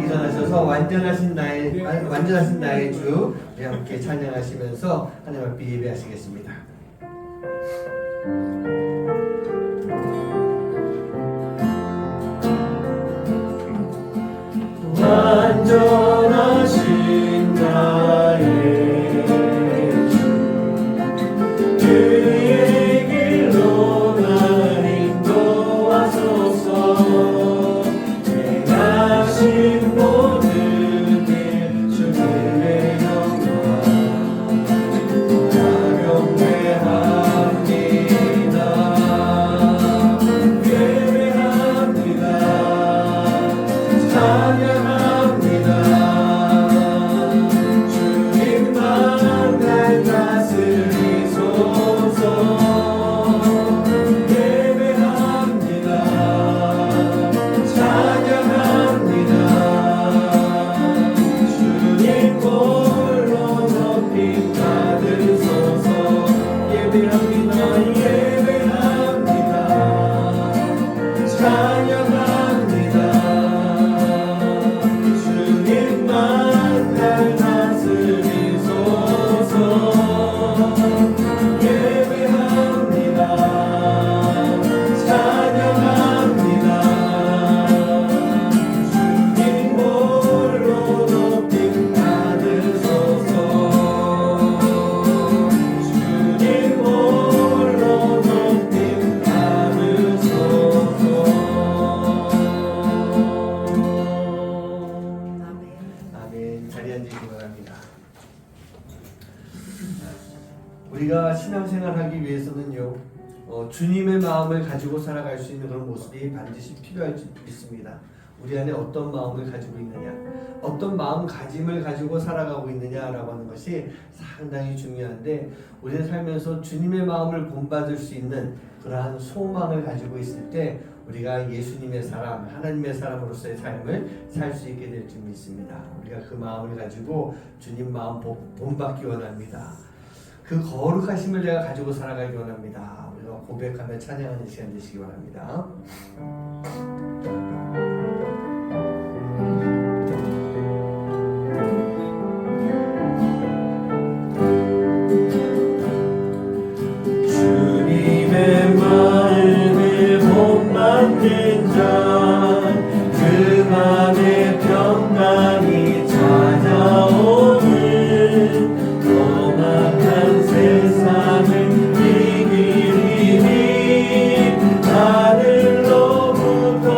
일어나셔서 완전하신 나의 주 우리 함께 찬양하시면서 하나님 앞에 예배하시겠습니다. 완전하신 나의 주 그의 길로 날 인도하소서. 행하신 모든 일 주님의 영광 경배합니다. 예배합니다. 찬양합니다. 주님만 날 다스리소서. 예배합니다. 찬양합니다. 주님 홀로 높임 받으소서. 예배합니다. 예배합니다. 찬양합니다. 주님만 날 다스리소서. 예배합니다. 찬양합니다. 주님 홀로 높임 받으소서. 주님 홀로 높임 받으소서. 아멘. 자리에 앉으시기 바랍니다. 우리가 신앙생활하기 위해서는요, 주님의 마음을 가지고 살아갈 수 있는 그런 모습이 반드시 필요할 줄 믿습니다. 우리 안에 어떤 마음을 가지고 있느냐, 어떤 마음가짐을 가지고 살아가고 있느냐라고 하는 것이 상당히 중요한데, 우리는 살면서 주님의 마음을 본받을 수 있는 그러한 소망을 가지고 있을 때 우리가 예수님의 사람, 하나님의 사람으로서의 삶을 살 수 있게 될 줄 믿습니다. 우리가 그 마음을 가지고 주님 마음 본받기 원합니다. 그 거룩하심을 내가 가지고 살아가기 원합니다. 우리가 고백하며 찬양하는 시간 되시기 바랍니다. 주님의 마음을 본받는 자, 그 맘에 평강이 찾아오는 험악한 세상을 이기리니 하늘로부터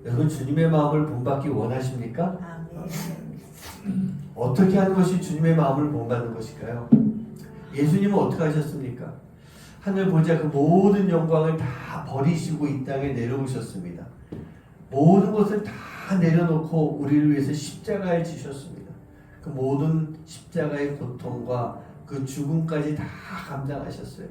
여러분 주님의 마음을 본받기 원하십니까? 아멘. 어떻게 하는 것이 주님의 마음을 본받는 것일까요? 예수님은 어떻게 하셨습니까? 하늘 보자 그 모든 영광을 다 버리시고 이 땅에 내려오셨습니다. 모든 것을 다 내려놓고 우리를 위해서 십자가에 지셨습니다. 그 모든 십자가의 고통과 그 죽음까지 다 감당하셨어요.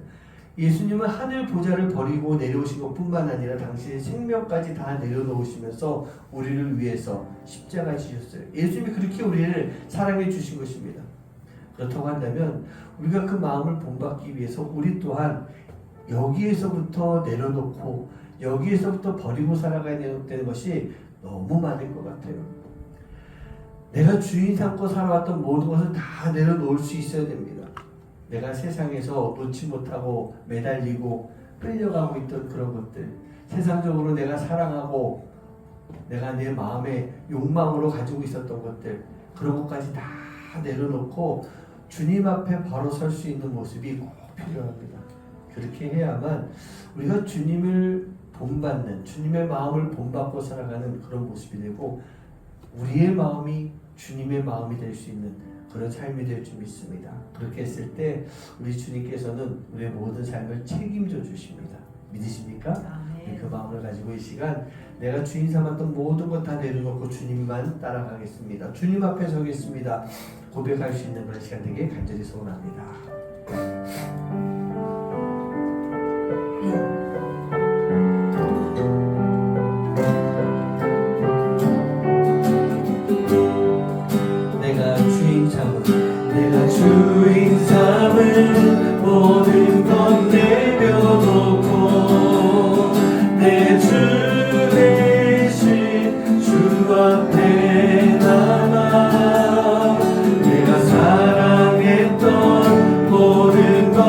예수님은 하늘 보좌를 버리고 내려오신 것뿐만 아니라 당신의 생명까지 다 내려놓으시면서 우리를 위해서 십자가에 지셨어요. 예수님이 그렇게 우리를 사랑해 주신 것입니다. 그렇다고 한다면 우리가 그 마음을 본받기 위해서 우리 또한 여기에서부터 내려놓고 여기에서부터 버리고 살아가야 되는 것이 너무 많을 것 같아요. 내가 주인 삼고 살아왔던 모든 것을 다 내려놓을 수 있어야 됩니다. 내가 세상에서 놓지 못하고 매달리고 끌려가고 있던 그런 것들, 세상적으로 내가 사랑하고 내가 내 마음의 욕망으로 가지고 있었던 것들, 그런 것까지 다 내려놓고 주님 앞에 바로 설 수 있는 모습이 꼭 필요합니다. 그렇게 해야만 우리가 주님을 본받는, 주님의 마음을 본받고 살아가는 그런 모습이 되고 우리의 마음이 주님의 마음이 될 수 있는 그런 삶이 될 줄 믿습니다. 그렇게 했을 때 우리 주님께서는 우리의 모든 삶을 책임져 주십니다. 믿으십니까? 아멘. 그 마음을 가지고 이 시간 내가 주인 삼았던 모든 것 다 내려놓고 주님만 따라가겠습니다. 주님 앞에 서겠습니다. 고백할 수 있는 그런 시간 되게 간절히 소원합니다. 내가 주인 삼은 모든 것 내려놓고 내 주 대신 주 앞에 남아 내가 사랑했던 모든 것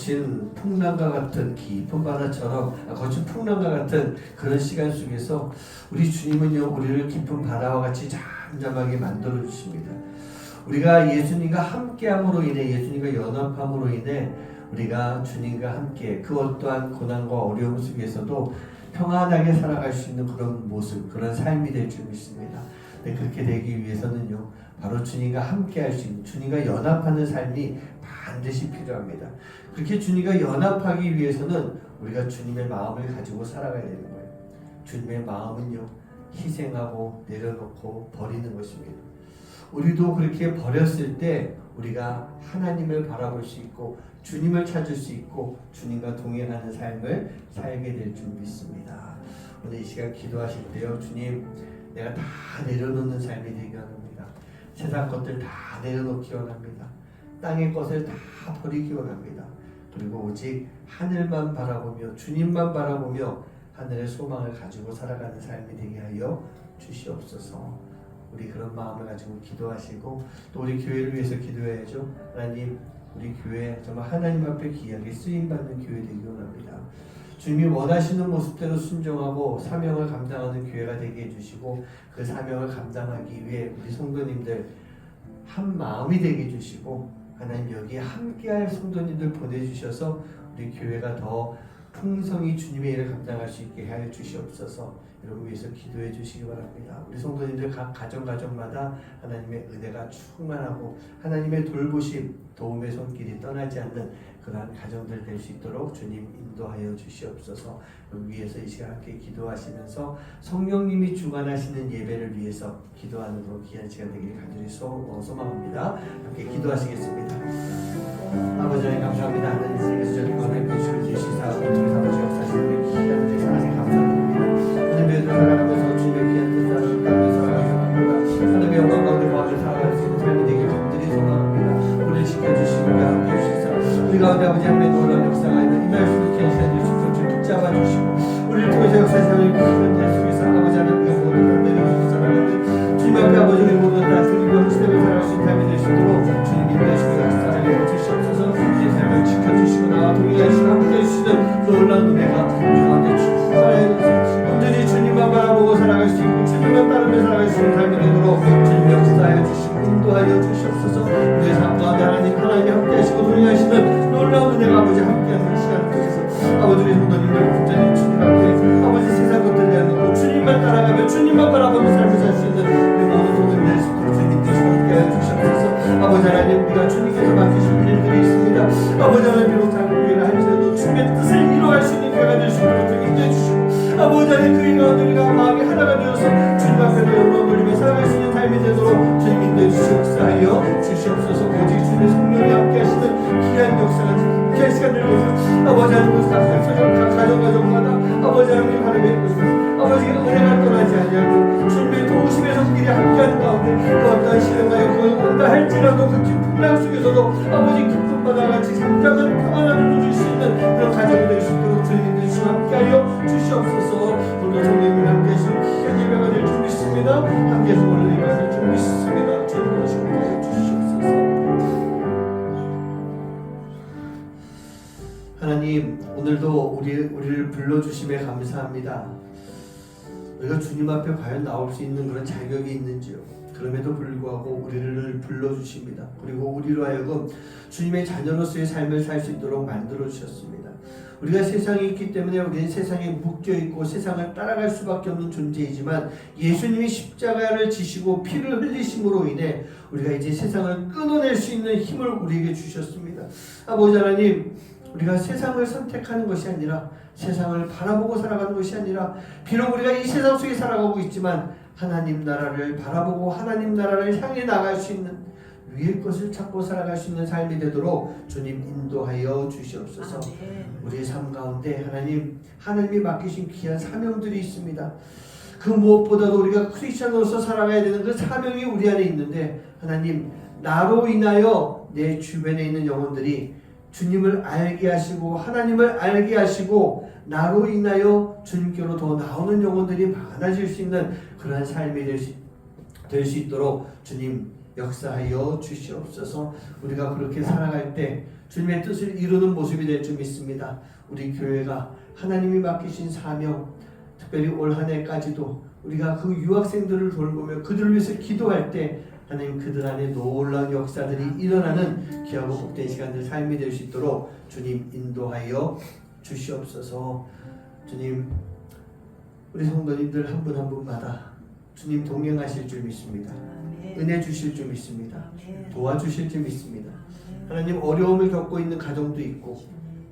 거친 풍랑과 같은 깊은 바다처럼 거친 풍랑과 같은 그런 시간 속에서 우리 주님은요 우리를 깊은 바다와 같이 잠잠하게 만들어 주십니다. 우리가 예수님과 함께함으로 인해 예수님과 연합함으로 인해 우리가 주님과 함께 그 어떠한 고난과 어려움 속에서도 평안하게 살아갈 수 있는 그런 모습, 그런 삶이 될 줄 믿습니다. 근데 그렇게 되기 위해서는요 바로 주님과 함께 할 수 있는, 주님과 연합하는 삶이 반드시 필요합니다. 그렇게 주님과 연합하기 위해서는 우리가 주님의 마음을 가지고 살아가야 되는 거예요. 주님의 마음은요 희생하고 내려놓고 버리는 것입니다. 우리도 그렇게 버렸을 때 우리가 하나님을 바라볼 수 있고 주님을 찾을 수 있고 주님과 동행하는 삶을 살게 될 줄 믿습니다. 오늘 이 시간 기도하실 때요 주님 내가 다 내려놓는 삶이 되기 원합니다. 세상 것들 다 내려놓기 원합니다. 땅의 것을 다 버리기 원합니다. 그리고 오직 하늘만 바라보며 주님만 바라보며 하늘의 소망을 가지고 살아가는 삶이 되게 하여 주시옵소서. 우리 그런 마음을 가지고 기도하시고 또 우리 교회를 위해서 기도해야죠. 하나님 우리 교회 정말 하나님 앞에 귀하게 쓰임받는 교회 되기 원합니다. 주님이 원하시는 모습대로 순종하고 사명을 감당하는 교회가 되게 해주시고 그 사명을 감당하기 위해 우리 성도님들 한 마음이 되게 해주시고 하나님 여기에 함께할 성도님들 보내주셔서 우리 교회가 더 풍성히 주님의 일을 감당할 수 있게 하여 주시옵소서. 여러분 위해서 기도해 주시기 바랍니다. 우리 성도님들 각 가정마다 하나님의 은혜가 충만하고 하나님의 돌보심, 도움의 손길이 떠나지 않는 그러한 가정들 될 수 있도록 주님 인도하여 주시옵소서. 위해서 이 시간 함께 기도하시면서 성령님이 주관하시는 예배를 위해서 기도하는 그런 귀한 시간 되기를 간절히 소망합니다. 함께 기도하시겠습니다. 아버지 하나님 감사합니다. 하나님께서 저희 마음에 주시고 계시사 우리 아버지 역사하시는 귀한 우리 사랑에 감사드립니다. 하나님의 살아가면서 주님의 귀한 뜻을 따르며 살아가기를 합니다. 하나님의 영광 가운데 거하며 살아갈 수 있는 삶이 되길 간절히 소망합니다. 우리를 지켜주시고 함께 해주시사 우리 가운데 아버지 하나님의 놀라운 역사가 있는 이 말씀을 귀한 시간 주시고 주 붙잡아 주시고 우리를 통해서 역사상을 이끄는 예수께서 아버지 하나님의 모든 것들을 살아가는 주님 앞에 아버지 우리 모든 다 주님과 함께 살아갈 수 있는 삶이 될 수 있도록 주님 인도하시고 역사하여 주시옵소서. 우리의 삶을 지켜주시고 나와 동행하시고 함께 해주시는 놀라운 은혜가 우리 가운데 축복하여 주시옵소서. 온전히 주님만 바라보고 살아갈 수 있고 주님만 따르며 살아갈 수 있는 삶이 되도록 주님 역사하여 주시고 인도하여 주시옵소서. 우리의 삶 가운데 하나님이 함께 하시고 동행하시는 놀라운 은혜가 아버지 함께하는 시간을 통해서 아버지 우리 성도님들 온전히 주님 앞에 아버지 세상 것들 내려놓고 주님만 따라가며 주님만 바라보며 삶을 살 수 있는 우리 모든 성도님들 될 수 있도록 주님 되시고 함께하여 주시옵소서. 아버지 하나님 우리가 주님께서 맡기신 일들이 있습니다. 아버지 하나님 비록 작은 일을 할지라도 주님의 뜻을 이루어갈 수 있는 교회가 될 수 있도록 주님 인도해 주시고 아버지 하나님 그 인간 우리가 마음이 하나가 되어서 주님 앞에 영광 돌리며 살아갈 수 있는 삶이 되도록 주님 인도해 주시옵소서. 주시옵소서. 오직 주님의 성령이 함께 하시는 귀한 역사가 귀한 시간을 위해서 아버지 하나님 각 가정마다 아버지 하나님 하나님의 아버지의 은혜가 떠나지 아니하고 주님의 도우심의 손길이 함께하는 가운데 그 어떠한 시련과 역경이 온다 할지라도 그 깊은 날 속에서도 아버지 깊은 바다같이 잠잠한 평안함을 누릴 수 있는 그런 가정이 될 수 있도록 주님의 주님 함께하여 주시옵소서. 오늘 성령님이 함께하시는 귀한 예배가 될 줄 믿습니다. 함께해서 오늘 예배가 될 줄 믿습니다. 주님 함께해 주시옵소서. 하나님 오늘도 우리를 불러주심에 감사합니다. 우리가 주님 앞에 과연 나올 수 있는 그런 자격이 있는지요. 그럼에도 불구하고 우리를 불러주십니다. 그리고 우리로 하여금 주님의 자녀로서의 삶을 살 수 있도록 만들어 주셨습니다. 우리가 세상에 있기 때문에 우리는 세상에 묶여있고 세상을 따라갈 수밖에 없는 존재이지만 예수님이 십자가를 지시고 피를 흘리심으로 인해 우리가 이제 세상을 끊어낼 수 있는 힘을 우리에게 주셨습니다. 아버지 하나님 우리가 세상을 선택하는 것이 아니라 세상을 바라보고 살아가는 것이 아니라 비록 우리가 이 세상 속에 살아가고 있지만 하나님 나라를 바라보고 하나님 나라를 향해 나갈 수 있는 위의 것을 찾고 살아갈 수 있는 삶이 되도록 주님 인도하여 주시옵소서. 우리의 삶 가운데 하나님이 맡기신 귀한 사명들이 있습니다. 그 무엇보다도 우리가 크리스천으로서 살아가야 되는 그 사명이 우리 안에 있는데 하나님 나로 인하여 내 주변에 있는 영혼들이 주님을 알게 하시고 하나님을 알게 하시고 나로 인하여 주님께로 더 나오는 영혼들이 많아질 수 있는 그러한 삶이 될 수 있도록 주님 역사하여 주시옵소서. 우리가 그렇게 살아갈 때 주님의 뜻을 이루는 모습이 될 줄 믿습니다. 우리 교회가 하나님이 맡기신 사명, 특별히 올 한 해까지도 우리가 그 유학생들을 돌보며 그들을 위해서 기도할 때 하나님 그들 안에 놀라운 역사들이 일어나는 귀하고 복된 시간들 삶이 될 수 있도록 주님 인도하여 주시옵소서. 주님, 우리 성도님들 한 분 한 분마다 주님 동행하실 줄 믿습니다. 은혜 주실 줄 믿습니다. 도와주실 줄 믿습니다. 하나님, 어려움을 겪고 있는 가정도 있고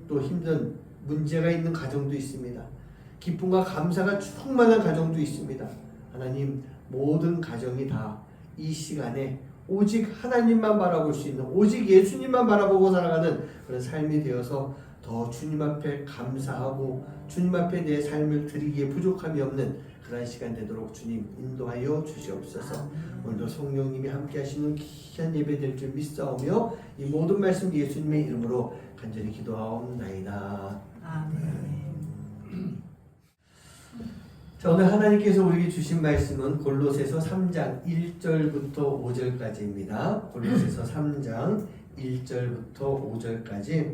또 힘든 문제가 있는 가정도 있습니다. 기쁨과 감사가 충만한 가정도 있습니다. 하나님, 모든 가정이 다 이 시간에 오직 하나님만 바라볼 수 있는, 오직 예수님만 바라보고 살아가는 그런 삶이 되어서 더 주님 앞에 감사하고 주님 앞에 내 삶을 드리기에 부족함이 없는 그런 시간 되도록 주님 인도하여 주시옵소서. 오늘도 성령님이 함께 하시는 귀한 예배 될 줄 믿사오며 이 모든 말씀 예수님의 이름으로 간절히 기도하옵나이다. 아멘. 자, 오늘 하나님께서 우리에게 주신 말씀은 골로새서 3장 1절부터 5절까지입니다. 골로새서 3장 1절부터 5절까지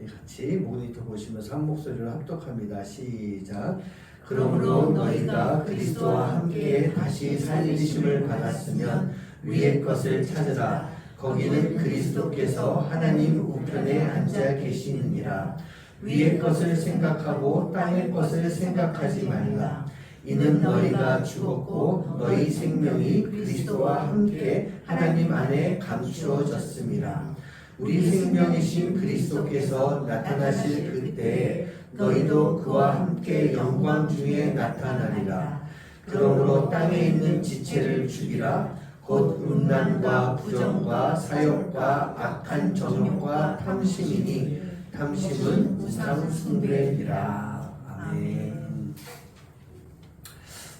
같이 모니터 보시면서 한 목소리로 합독합니다. 시작. 그러므로 너희가 그리스도와 함께 다시 살리심을 받았으면 위의 것을 찾으라. 거기는 그리스도께서 하나님 우편에 앉아 계시느니라. 위의 것을 생각하고 땅의 것을 생각하지 말라. 이는 너희가 죽었고 너희 생명이 그리스도와 함께 하나님 안에 감추어졌음이라. 우리 생명이신 그리스도께서 나타나실 그때에 너희도 그와 함께 영광 중에 나타나리라. 그러므로 땅에 있는 지체를 죽이라. 곧 음란과 부정과 사욕과 악한 정욕과 탐심이니 탐심은 우상 숭배니라. 아멘.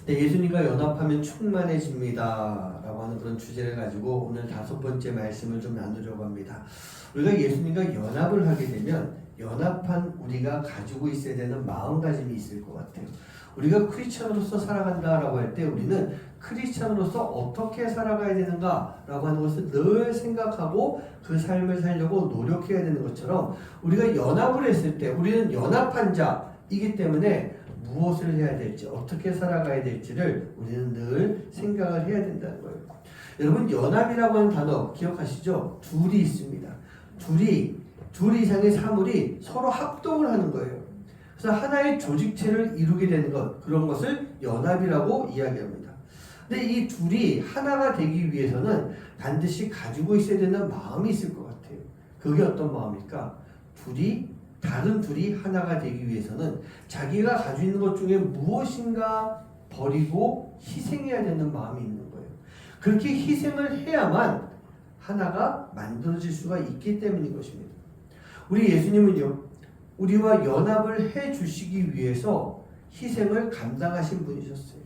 네, 예수님과 연합하면 충만해집니다 라고 하는 그런 주제를 가지고 오늘 5번째 말씀을 좀 나누려고 합니다. 우리가 예수님과 연합을 하게 되면 연합한 우리가 가지고 있어야 되는 마음가짐이 있을 것 같아요. 우리가 크리스찬으로서 살아간다라고 할 때 우리는 크리스찬으로서 어떻게 살아가야 되는가라고 하는 것을 늘 생각하고 그 삶을 살려고 노력해야 되는 것처럼 우리가 연합을 했을 때 우리는 연합한 자이기 때문에 무엇을 해야 될지 어떻게 살아가야 될지를 우리는 늘 생각을 해야 된다는 거예요. 여러분, 연합이라고 하는 단어 기억하시죠? 둘이 있습니다. 둘 이상의 사물이 서로 합동을 하는 거예요. 그래서 하나의 조직체를 이루게 되는 것, 그런 것을 연합이라고 이야기합니다. 근데 이 둘이 하나가 되기 위해서는 반드시 가지고 있어야 되는 마음이 있을 것 같아요. 그게 어떤 마음일까? 다른 둘이 하나가 되기 위해서는 자기가 가지고 있는 것 중에 무엇인가 버리고 희생해야 되는 마음이 있는 거예요. 그렇게 희생을 해야만 하나가 만들어질 수가 있기 때문인 것입니다. 우리 예수님은요, 우리와 연합을 해 주시기 위해서 희생을 감당하신 분이셨어요.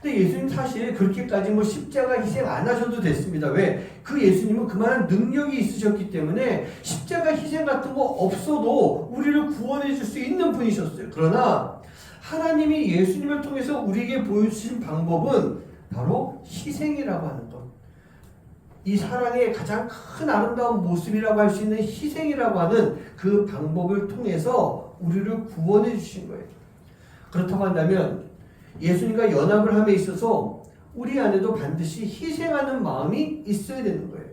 근데 예수님 사실 그렇게까지 십자가 희생 안 하셔도 됐습니다. 왜? 그 예수님은 그만한 능력이 있으셨기 때문에 십자가 희생 같은 거 없어도 우리를 구원해 줄 수 있는 분이셨어요. 그러나 하나님이 예수님을 통해서 우리에게 보여주신 방법은 바로 희생이라고 하는 것. 이 사랑의 가장 큰 아름다운 모습이라고 할 수 있는 희생이라고 하는 그 방법을 통해서 우리를 구원해 주신 거예요. 그렇다고 한다면 예수님과 연합을 함에 있어서 우리 안에도 반드시 희생하는 마음이 있어야 되는 거예요.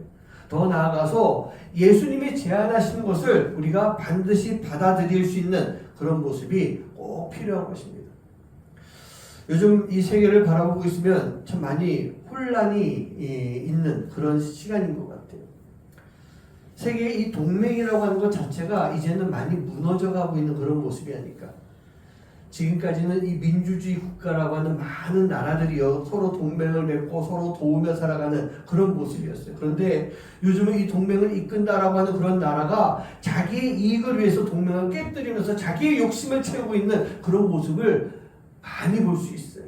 더 나아가서 예수님이 제안하시는 것을 우리가 반드시 받아들일 수 있는 그런 모습이 꼭 필요한 것입니다. 요즘 이 세계를 바라보고 있으면 참 많이 혼란이 있는 그런 시간인 것 같아요. 세계의 이 동맹이라고 하는 것 자체가 이제는 많이 무너져 가고 있는 그런 모습이 아닐까. 지금까지는 이 민주주의 국가라고 하는 많은 나라들이요 서로 동맹을 맺고 서로 도우며 살아가는 그런 모습이었어요. 그런데 요즘은 이 동맹을 이끈다라고 하는 그런 나라가 자기의 이익을 위해서 동맹을 깨뜨리면서 자기의 욕심을 채우고 있는 그런 모습을 많이 볼 수 있어요.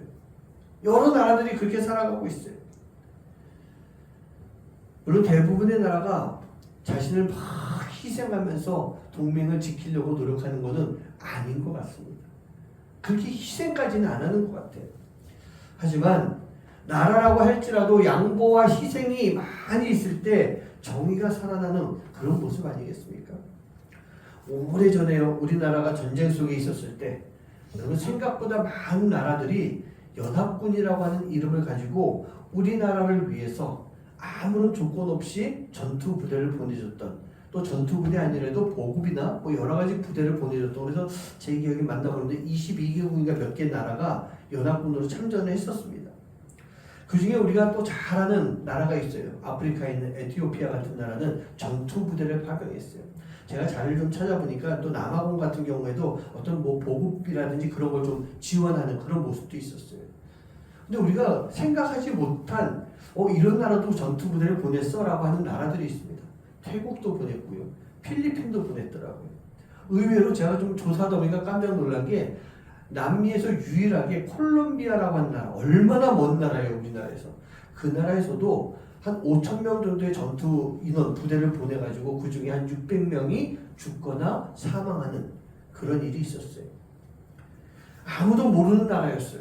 여러 나라들이 그렇게 살아가고 있어요. 물론 대부분의 나라가 자신을 막 희생하면서 동맹을 지키려고 노력하는 것은 아닌 것 같습니다. 그렇게 희생까지는 안 하는 것 같아요. 하지만 나라라고 할지라도 양보와 희생이 많이 있을 때 정의가 살아나는 그런 모습 아니겠습니까? 오래전에요, 우리나라가 전쟁 속에 있었을 때 여러분 생각보다 많은 나라들이 연합군이라고 하는 이름을 가지고 우리나라를 위해서 아무런 조건 없이 전투 부대를 보내줬던, 또 전투 부대 아니라도 보급이나 뭐 여러 가지 부대를 보내줬던, 그래서 제 기억이 맞나 보는데 22개국인가 몇 개 나라가 연합군으로 참전을 했었습니다. 그 중에 우리가 또 잘 아는 나라가 있어요. 아프리카에 있는 에티오피아 같은 나라는 전투 부대를 파병했어요. 제가 자료를 좀 찾아보니까 또 남아공 같은 경우에도 어떤 뭐 보급이라든지 그런 걸 좀 지원하는 그런 모습도 있었어요. 근데 우리가 생각하지 못한 이런 나라도 전투 부대를 보냈어라고 하는 나라들이 있습니다. 태국도 보냈고요, 필리핀도 보냈더라고요. 의외로 제가 좀 조사하다 보니까 깜짝 놀란 게 남미에서 유일하게 콜롬비아라고 하는 나라, 얼마나 먼 나라예요, 우리나라에서. 그 나라에서도 한 5,000명 정도의 전투 인원 부대를 보내가지고 그 중에 한 600명이 죽거나 사망하는 그런 일이 있었어요. 아무도 모르는 나라였어요.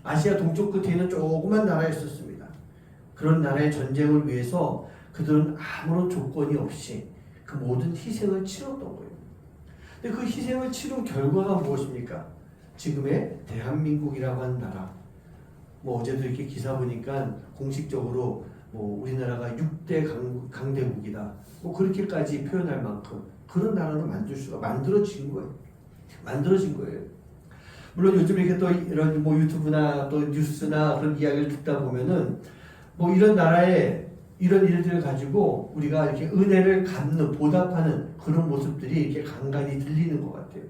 아시아 동쪽 끝에 있는 조그만 나라였었습니다. 그런 나라의 전쟁을 위해서 그들은 아무런 조건이 없이 그 모든 희생을 치렀던 거예요. 근데 그 희생을 치른 결과가 무엇입니까? 지금의 대한민국이라고 하는 나라. 뭐 어제도 이렇게 기사 보니까 공식적으로 뭐 우리나라가 6대 강대국이다, 뭐 그렇게까지 표현할 만큼 그런 나라로 만들어진 거예요. 물론 요즘 이렇게 또 이런 뭐 유튜브나 또 뉴스나 그런 이야기를 듣다 보면은 뭐 이런 나라의 이런 일들을 가지고 우리가 이렇게 은혜를 갚는, 보답하는 그런 모습들이 이렇게 간간히 들리는 것 같아요.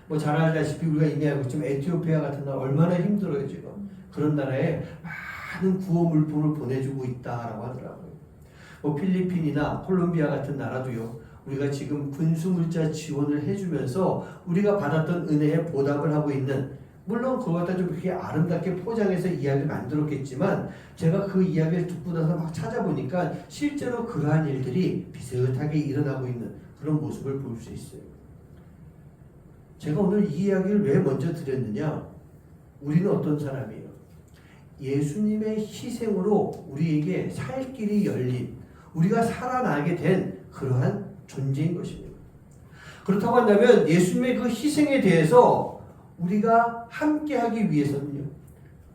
뭐 잘 알다시피 우리가 이미 알고 있지만 에티오피아 같은 나라 얼마나 힘들어요 지금. 그런 나라에 많은 구호 물품을 보내주고 있다라고 하더라고요. 뭐 필리핀이나 콜롬비아 같은 나라도요, 우리가 지금 군수물자 지원을 해주면서 우리가 받았던 은혜에 보답을 하고 있는, 물론 그걸 갖다 좀 그렇게 아름답게 포장해서 이야기를 만들었겠지만 제가 그 이야기를 듣고 나서 막 찾아보니까 실제로 그러한 일들이 비슷하게 일어나고 있는 그런 모습을 볼 수 있어요. 제가 오늘 이 이야기를 왜 먼저 드렸느냐? 우리는 어떤 사람이에요? 예수님의 희생으로 우리에게 살 길이 열린, 우리가 살아나게 된 그러한 존재인 것입니다. 그렇다고 한다면 예수님의 그 희생에 대해서 우리가 함께하기 위해서는요,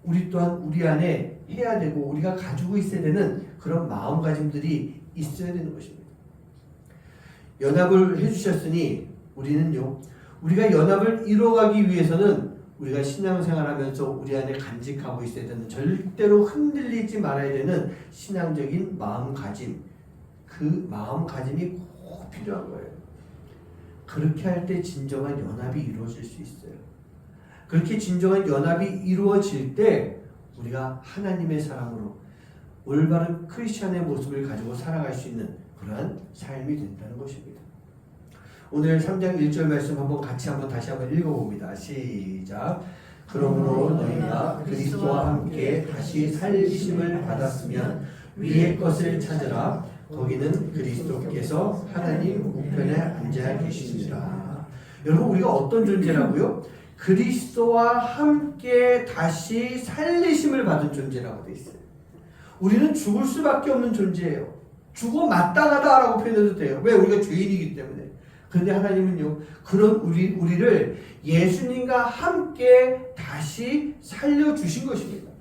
우리 또한 우리 안에 해야 되고 우리가 가지고 있어야 되는 그런 마음가짐들이 있어야 되는 것입니다. 연합을 해주셨으니 우리는요, 우리가 연합을 이루어가기 위해서는 우리가 신앙생활하면서 우리 안에 간직하고 있어야 되는, 절대로 흔들리지 말아야 되는 신앙적인 마음가짐, 그 마음가짐이 꼭 필요한 거예요. 그렇게 할 때 진정한 연합이 이루어질 수 있어요. 그렇게 진정한 연합이 이루어질 때 우리가 하나님의 사람으로 올바른 크리스찬의 모습을 가지고 살아갈 수 있는 그러한 삶이 된다는 것입니다. 오늘 3장 1절 말씀 다시 한번 읽어봅니다. 시작. 그러므로 너희가 그리스도와 함께 다시 살리심을 받았으면 위의 것을 찾으라. 거기는 그리스도께서 하나님 우편에 앉아 계시니라. 여러분, 우리가 어떤 존재라고요? 그리스도와 함께 다시 살리심을 받은 존재라고 되어 있어요. 우리는 죽을 수밖에 없는 존재예요. 죽어 마땅하다라고 표현해도 돼요. 왜? 우리가 죄인이기 때문에. 그런데 하나님은요, 그런 우리를 예수님과 함께 다시 살려주신 것입니다.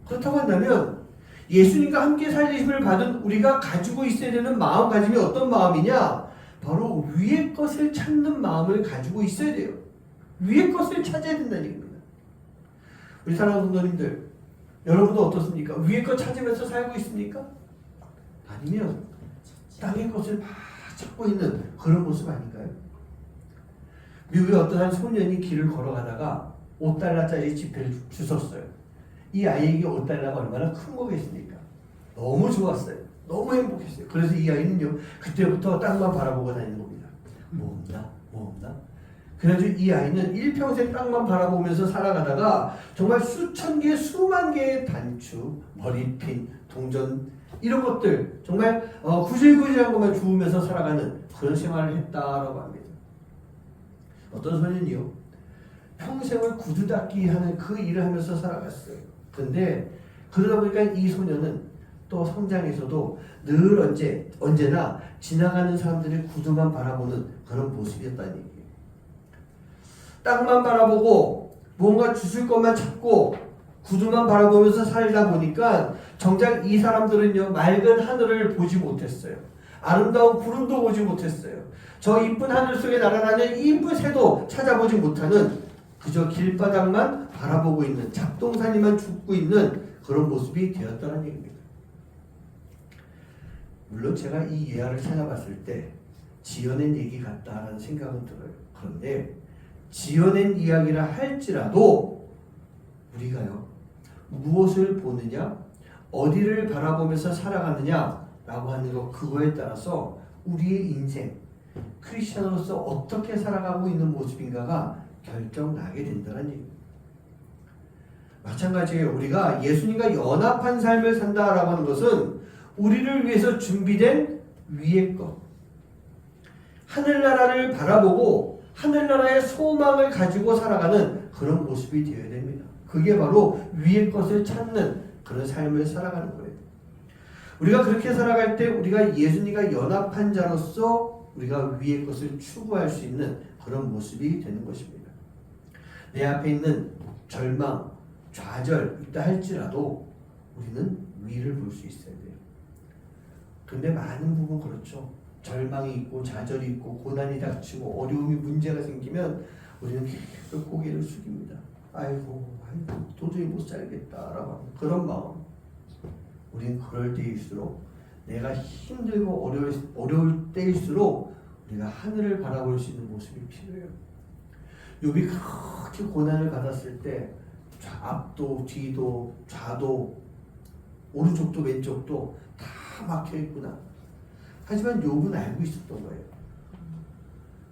그렇다고 한다면 예수님과 함께 살리심을 받은 우리가 가지고 있어야 되는 마음가짐이 어떤 마음이냐? 바로 위의 것을 찾는 마음을 가지고 있어야 돼요. 위의 것을 찾아야 된다는 얘기입니다. 우리 사랑하는 성도님들, 여러분도 어떻습니까? 위의 것 찾으면서 살고 있습니까? 아니면 땅의 것을 막 찾고 있는 그런 모습 아닌가요? 미국의 어떤 한 소년이 길을 걸어가다가 5달러짜리 지폐를 주웠어요. 이 아이에게 5달러가 얼마나 큰 거겠습니까? 너무 좋았어요. 너무 행복했어요. 그래서 이 아이는요, 그때부터 땅만 바라보고 다니는 겁니다. 뭐 없나? 그래가지고 이 아이는 일평생 땅만 바라보면서 살아가다가 정말 수천 개, 수만 개의 단추, 머리핀, 동전 이런 것들 정말 구질구질한 것만 주우면서 살아가는 그런 생활을 했다라고 합니다. 어떤 소년이요, 평생을 구두 닦기 하는 그 일을 하면서 살아갔어요. 근데 그러다 보니까 이 소녀는 또 성장에서도 늘 언제나 지나가는 사람들의 구두만 바라보는 그런 모습이었다는 얘기예요. 땅만 바라보고 뭔가 주술 것만 찾고 구두만 바라보면서 살다 보니까 정작 이 사람들은요, 맑은 하늘을 보지 못했어요. 아름다운 구름도 보지 못했어요. 저 이쁜 하늘 속에 날아다니는 이쁜 새도 찾아보지 못하는 그저 길바닥만 바라보고 있는, 잡동사니만 죽고 있는 그런 모습이 되었다는 얘기입니다. 물론 제가 이 예화를 찾아봤을 때 지어낸 얘기 같다라는 생각은 들어요. 그런데 지어낸 이야기라 할지라도 우리가요, 무엇을 보느냐, 어디를 바라보면서 살아가느냐라고 하는 것, 그거에 따라서 우리의 인생, 크리스천으로서 어떻게 살아가고 있는 모습인가가 결정나게 된다는 얘기입니다. 마찬가지예요. 우리가 예수님과 연합한 삶을 산다라고 하는 것은 우리를 위해서 준비된 위의 것, 하늘나라를 바라보고 하늘나라의 소망을 가지고 살아가는 그런 모습이 되어야 됩니다. 그게 바로 위의 것을 찾는 그런 삶을 살아가는 거예요. 우리가 그렇게 살아갈 때 우리가 예수님과 연합한 자로서 우리가 위의 것을 추구할 수 있는 그런 모습이 되는 것입니다. 내 앞에 있는 절망, 좌절 있다 할지라도 우리는 위를 볼 수 있어야 돼요. 근데 많은 부분 그렇죠. 절망이 있고 좌절이 있고 고난이 닥치고 어려움이 문제가 생기면 우리는 계속 고개를 숙입니다. 아이고 도저히 못 살겠다라고 하는 그런 마음. 우리는 그럴 때일수록 내가 힘들고 어려울 때일수록 우리가 하늘을 바라볼 수 있는 모습이 필요해요. 욥이 그렇게 고난을 받았을 때 앞도 뒤도 좌도 오른쪽도 왼쪽도 다 막혀있구나. 하지만 욥은 알고 있었던 거예요.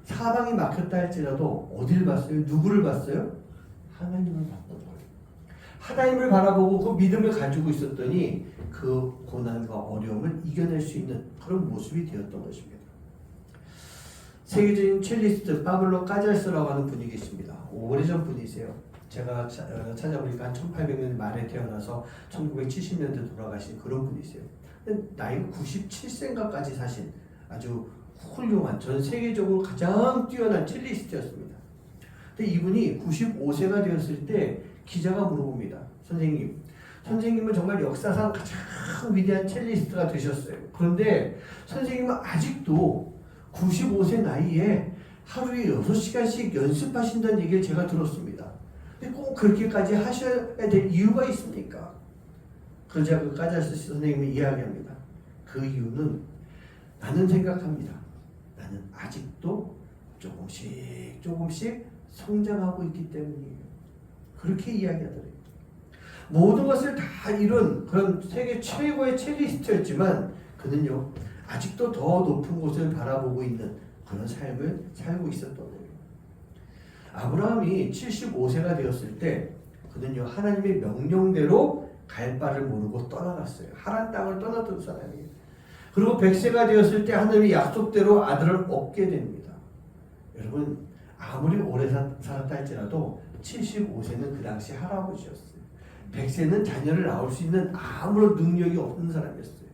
사방이 막혔다 할지라도 어디를 봤어요? 누구를 봤어요? 하나님을 봤던 거예요. 하나님을 바라보고 그 믿음을 가지고 있었더니 그 고난과 어려움을 이겨낼 수 있는 그런 모습이 되었던 것입니다. 세계적인 첼리스트 파블로 까잘스라고 하는 분이 계십니다. 오래전 분이세요. 제가 찾아보니까 1800년 말에 태어나서 1970년대 돌아가신 그런 분이세요. 나이가 97세인가까지 사신 아주 훌륭한, 전 세계적으로 가장 뛰어난 첼리스트였습니다. 근데 이분이 95세가 되었을 때 기자가 물어봅니다. 선생님은 정말 역사상 가장 위대한 첼리스트가 되셨어요. 그런데 선생님은 아직도 95세 나이에 하루에 6시간씩 연습하신다는 얘기를 제가 들었습니다. 근데 꼭 그렇게까지 하셔야 될 이유가 있습니까? 그러자 그 까잘스 선생님이 이야기합니다. 그 이유는 나는 생각합니다. 나는 아직도 조금씩 성장하고 있기 때문이에요. 그렇게 이야기하더래요. 모든 것을 다 이룬 그런 세계 최고의 첼리스트였지만 그는요, 아직도 더 높은 곳을 바라보고 있는 그런 삶을 살고 있었던 거예요. 아브라함이 75세가 되었을 때 그는요, 하나님의 명령대로 갈 바를 모르고 떠나갔어요. 하란 땅을 떠났던 사람이에요. 그리고 100세가 되었을 때 하나님의 약속대로 아들을 얻게 됩니다. 여러분, 아무리 오래 살았다 할지라도 75세는 그 당시 할아버지였어요. 100세는 자녀를 낳을 수 있는 아무런 능력이 없는 사람이었어요.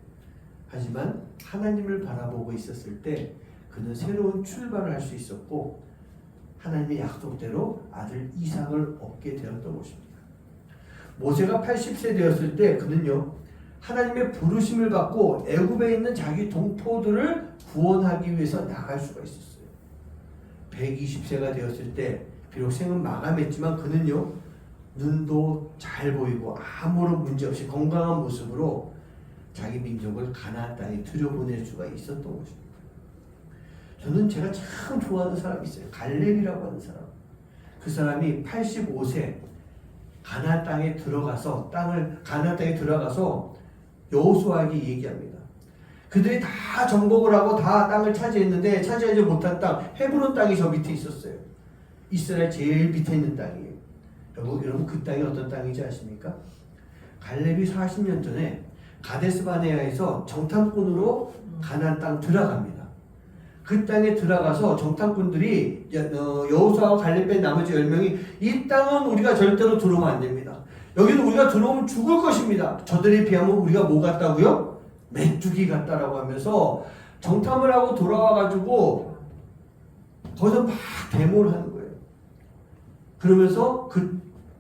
하지만 하나님을 바라보고 있었을 때 그는 새로운 출발을 할 수 있었고 하나님의 약속대로 아들 이삭을 얻게 되었던 것입니다. 모세가 80세 되었을 때 그는요, 하나님의 부르심을 받고 애굽에 있는 자기 동포들을 구원하기 위해서 나갈 수가 있었어요. 120세가 되었을 때 비록 생은 마감했지만 그는요, 눈도 잘 보이고 아무런 문제 없이 건강한 모습으로 자기 민족을 가나안 땅에 들여보낼 수가 있었던 것입니다. 저는 제가 참 좋아하는 사람이 있어요. 갈렙이라고 하는 사람. 그 사람이 85세 가나안 땅에 들어가서 여호수아에게 얘기합니다. 그들이 다 정복을 하고 다 땅을 차지했는데 차지하지 못한 땅 헤브론 땅이 저 밑에 있었어요. 이스라엘 제일 밑에 있는 땅이에요. 여러분 그 땅이 어떤 땅인지 아십니까? 갈렙이 40년 전에 가데스바네아에서 정탐꾼으로 가나안 땅 들어갑니다. 그 땅에 들어가서 정탐꾼들이 여호수아와 갈렙 뺀 나머지 10명이 이 땅은 우리가 절대로 들어오면 안 됩니다. 여기는 우리가 들어오면 죽을 것입니다. 저들에 비하면 우리가 뭐 같다고요? 메뚜기 같다라고 하면서 정탐을 하고 돌아와가지고 거기서 막 데모를 하는 거예요. 그러면서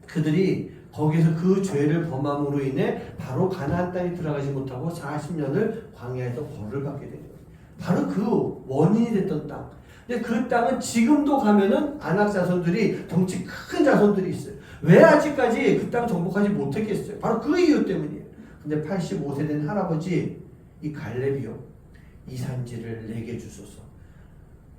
그들이 거기서 그 죄를 범함으로 인해 바로 가나안 땅에 들어가지 못하고 40년을 광야에서 벌을 받게 된 거예요. 바로 그 원인이 됐던 땅. 근데 그 땅은 지금도 가면은 아낙 자손들이 덩치 큰 자손들이 있어요. 왜 아직까지 그 땅 정복하지 못했겠어요? 바로 그 이유 때문이에요. 근데 85세 된 할아버지 이 갈렙이요, 이 산지를 내게 주소서.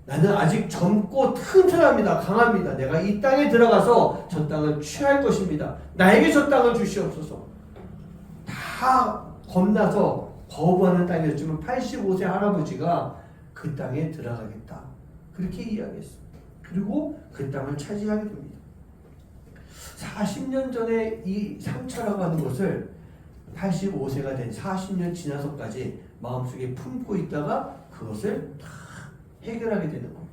나는 아직 젊고 튼튼합니다. 강합니다. 내가 이 땅에 들어가서 저 땅을 취할 것입니다. 나에게 저 땅을 주시옵소서. 다 겁나서 거부하는 땅이었지만 85세 할아버지가 그 땅에 들어가겠다, 그렇게 이야기했어요. 그리고 그 땅을 차지하게 됩니다. 40년 전에 이 상처라고 하는 것을 85세가 된 40년 지나서까지 마음속에 품고 있다가 그것을 다 해결하게 되는 거예요.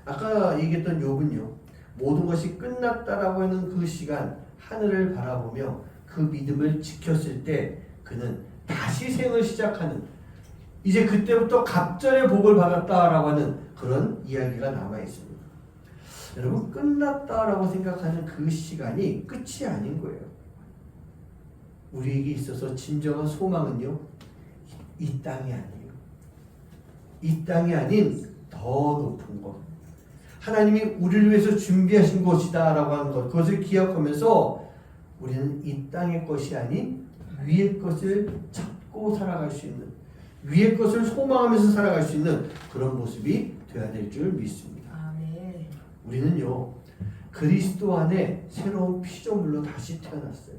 아까 얘기했던 욥은요, 모든 것이 끝났다라고 하는 그 시간 하늘을 바라보며 그 믿음을 지켰을 때 그는 다시 생을 시작하는, 이제 그때부터 갑절의 복을 받았다라고 하는 그런 이야기가 남아 있습니다. 여러분, 끝났다라고 생각하는 그 시간이 끝이 아닌 거예요. 우리에게 있어서 진정한 소망은요, 이 땅이 아니에요. 이 땅이 아닌 더 높은 것, 하나님이 우리를 위해서 준비하신 것이다 라고 하는 것, 그것을 기억하면서 우리는 이 땅의 것이 아닌 위의 것을 찾고 살아갈 수 있는, 위의 것을 소망하면서 살아갈 수 있는 그런 모습이 되어야 될 줄 믿습니다. 아멘. 우리는요, 그리스도 안에 새로운 피조물로 다시 태어났어요.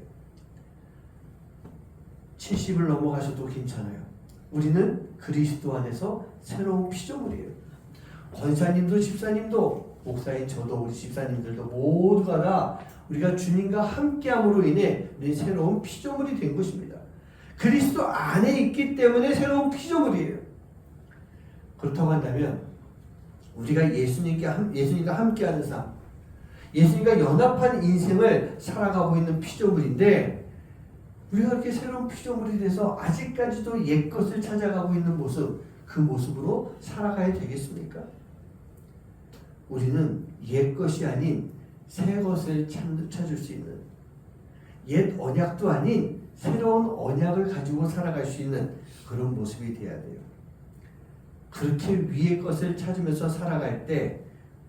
70을 넘어가셔도 괜찮아요. 우리는 그리스도 안에서 새로운 피조물이에요. 권사님도 집사님도, 목사인 저도, 우리 집사님들도 모두가 다 우리가 주님과 함께함으로 인해 우리 새로운 피조물이 된 것입니다. 그리스도 안에 있기 때문에 새로운 피조물이에요. 그렇다고 한다면 우리가 예수님과 함께하는 삶, 예수님과 연합한 인생을 살아가고 있는 피조물인데, 우리가 이렇게 새로운 피조물이 돼서 아직까지도 옛것을 찾아가고 있는 모습, 그 모습으로 살아가야 되겠습니까? 우리는 옛것이 아닌 새것을 찾을 수 있는, 옛 언약도 아닌 새로운 언약을 가지고 살아갈 수 있는 그런 모습이 되어야 돼요. 그렇게 위의 것을 찾으면서 살아갈 때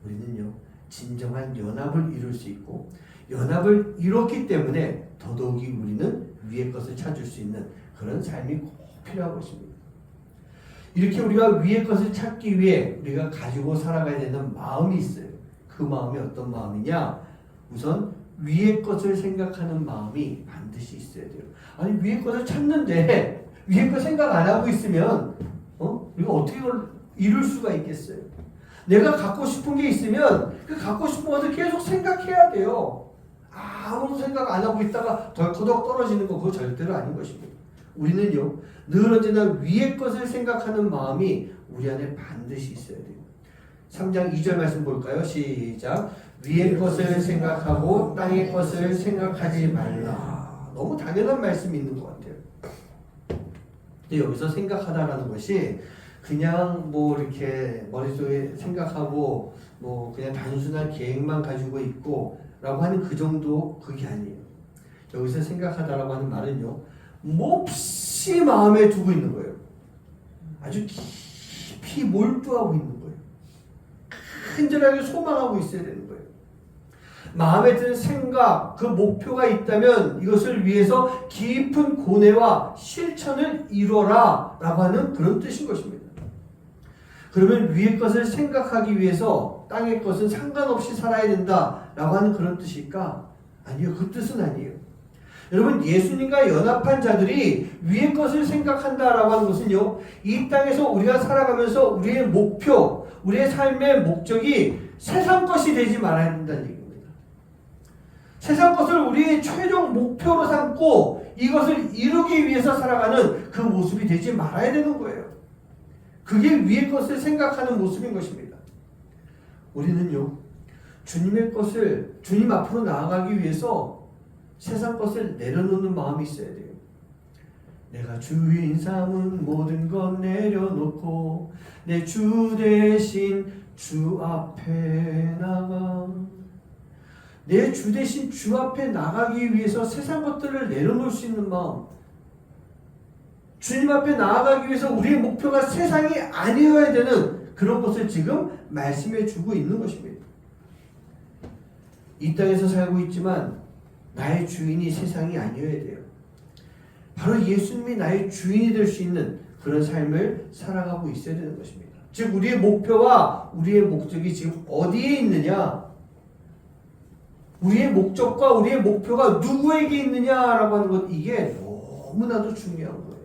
우리는요, 진정한 연합을 이룰 수 있고, 연합을 이뤘기 때문에 더더욱이 우리는 위의 것을 찾을 수 있는 그런 삶이 꼭 필요한 것입니다. 이렇게 우리가 위의 것을 찾기 위해 우리가 가지고 살아가야 되는 마음이 있어요. 그 마음이 어떤 마음이냐? 우선 위의 것을 생각하는 마음이 반드시 있어야 돼요. 아니, 위의 것을 찾는데 위의 것 생각 안 하고 있으면 우리가 어떻게 이룰 수가 있겠어요? 내가 갖고 싶은 게 있으면 그 갖고 싶은 것을 계속 생각해야 돼요. 아무도 생각 안 하고 있다가 덜커덕 떨어지는 거, 그거 절대로 아닌 것입니다. 우리는요, 늘 언제나 위의 것을 생각하는 마음이 우리 안에 반드시 있어야 돼요. 3장 2절 말씀 볼까요? 시작. 위의 것을 생각하고 땅의 것을 생각하지 말라. 너무 당연한 말씀이 있는 것 같아요. 근데 여기서 생각하다라는 것이 그냥 뭐 이렇게 머릿속에 생각하고 뭐 그냥 단순한 계획만 가지고 있고 라고 하는 그 정도, 그게 아니에요. 여기서 생각하다라고 하는 말은요, 몹시 마음에 두고 있는 거예요. 아주 깊이 몰두하고 있는 거예요. 간절하게 소망하고 있어야 되는 거예요. 마음에 드는 생각, 그 목표가 있다면 이것을 위해서 깊은 고뇌와 실천을 이뤄라 라고 하는 그런 뜻인 것입니다. 그러면 위의 것을 생각하기 위해서 땅의 것은 상관없이 살아야 된다라고 하는 그런 뜻일까? 아니요, 그 뜻은 아니에요. 여러분, 예수님과 연합한 자들이 위의 것을 생각한다라고 하는 것은요, 이 땅에서 우리가 살아가면서 우리의 목표, 우리의 삶의 목적이 세상 것이 되지 말아야 된다는 얘기입니다. 세상 것을 우리의 최종 목표로 삼고 이것을 이루기 위해서 살아가는 그 모습이 되지 말아야 되는 거예요. 그게 위의 것을 생각하는 모습인 것입니다. 우리는요, 주님의 것을, 주님 앞으로 나아가기 위해서 세상 것을 내려놓는 마음이 있어야 돼요. 내가 주인 삼은 모든 것 내려놓고 내 주 대신 주 앞에 나가. 내 주 대신 주 앞에 나가기 위해서 세상 것들을 내려놓을 수 있는 마음, 주님 앞에 나아가기 위해서 우리의 목표가 세상이 아니어야 되는 그런 것을 지금 말씀해 주고 있는 것입니다. 이 땅에서 살고 있지만 나의 주인이 세상이 아니어야 돼요. 바로 예수님이 나의 주인이 될 수 있는 그런 삶을 살아가고 있어야 되는 것입니다. 즉 우리의 목표와 우리의 목적이 지금 어디에 있느냐, 우리의 목적과 우리의 목표가 누구에게 있느냐라고 하는 것, 이게 너무나도 중요한 거예요.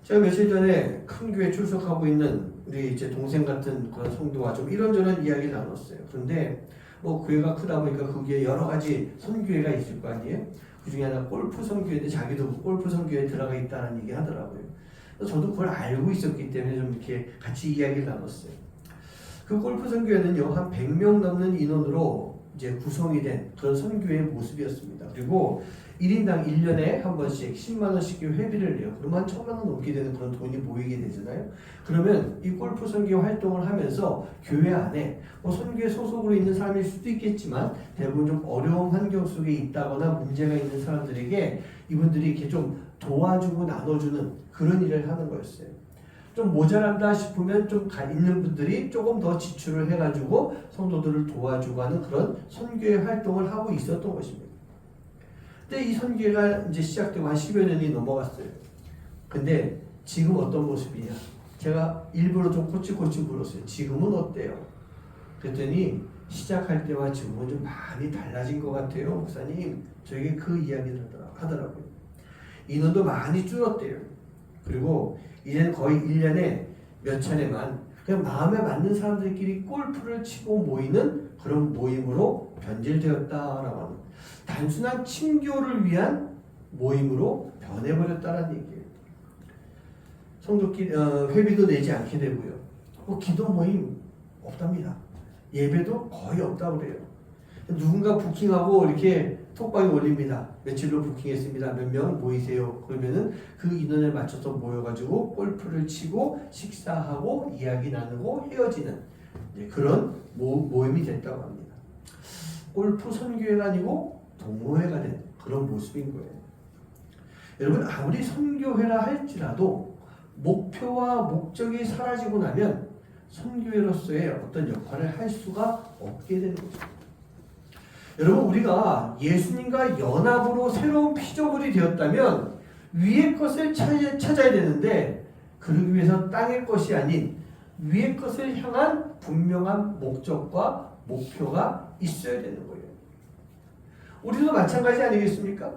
제가 며칠 전에 큰 교회 출석하고 있는 우리 이제 동생 같은 그런 성도와 좀 이런저런 이야기를 나눴어요. 그런데 뭐 교회가 크다 보니까 거기에 여러 가지 선교회가 있을 거 아니에요? 그 중에 하나 골프 선교회인데 자기도 골프 선교회에 들어가 있다는 얘기 하더라고요. 저도 그걸 알고 있었기 때문에 좀 이렇게 같이 이야기를 나눴어요. 그 골프 선교회는요, 한 100명 넘는 인원으로 이제 구성이 된 그런 선교회의 모습이었습니다. 그리고 1인당 1년에 한 번씩 10만 원씩 회비를 내요. 그러면 한 1,000만 원 넘게 되는 그런 돈이 모이게 되잖아요. 그러면 이 골프 선교 활동을 하면서 교회 안에 뭐 선교회 소속으로 있는 사람일 수도 있겠지만 대부분 좀 어려운 환경 속에 있다거나 문제가 있는 사람들에게 이분들이 이렇게 좀 도와주고 나눠주는 그런 일을 하는 거였어요. 좀 모자란다 싶으면 좀 있는 분들이 조금 더 지출을 해가지고 성도들을 도와주고 하는 그런 선교회 활동을 하고 있었던 것입니다. 근데 이 선교회가 이제 시작되고 한 10여 년이 넘어갔어요. 근데 지금 어떤 모습이냐? 제가 일부러 좀 꼬치꼬치 물었어요. 지금은 어때요? 그랬더니 시작할 때와 지금은 좀 많이 달라진 것 같아요, 목사님. 저에게 그 이야기를 하더라고요. 인원도 많이 줄었대요. 그리고 이제는 거의 1년에 몇 차례만 그냥 마음에 맞는 사람들끼리 골프를 치고 모이는 그런 모임으로 변질되었다라고 하는, 단순한 친교를 위한 모임으로 변해버렸다는 얘기예요. 성도끼리 회비도 내지 않게 되고요. 기도 모임 없답니다. 예배도 거의 없다고 그래요. 누군가 부킹하고 이렇게 톡방에 올립니다. 며칠로 부킹했습니다. 몇 명 모이세요. 그러면은 그 인원에 맞춰서 모여가지고 골프를 치고 식사하고 이야기 나누고 헤어지는 그런 모임이 됐다고 합니다. 골프 선교회가 아니고 동호회가 된 그런 모습인 거예요. 여러분, 아무리 선교회라 할지라도 목표와 목적이 사라지고 나면 선교회로서의 어떤 역할을 할 수가 없게 되는 거죠. 여러분, 우리가 예수님과 연합으로 새로운 피조물이 되었다면 위의 것을 찾아야 되는데, 그러기 위해서 땅의 것이 아닌 위의 것을 향한 분명한 목적과 목표가 있어야 되는 거예요. 우리도 마찬가지 아니겠습니까?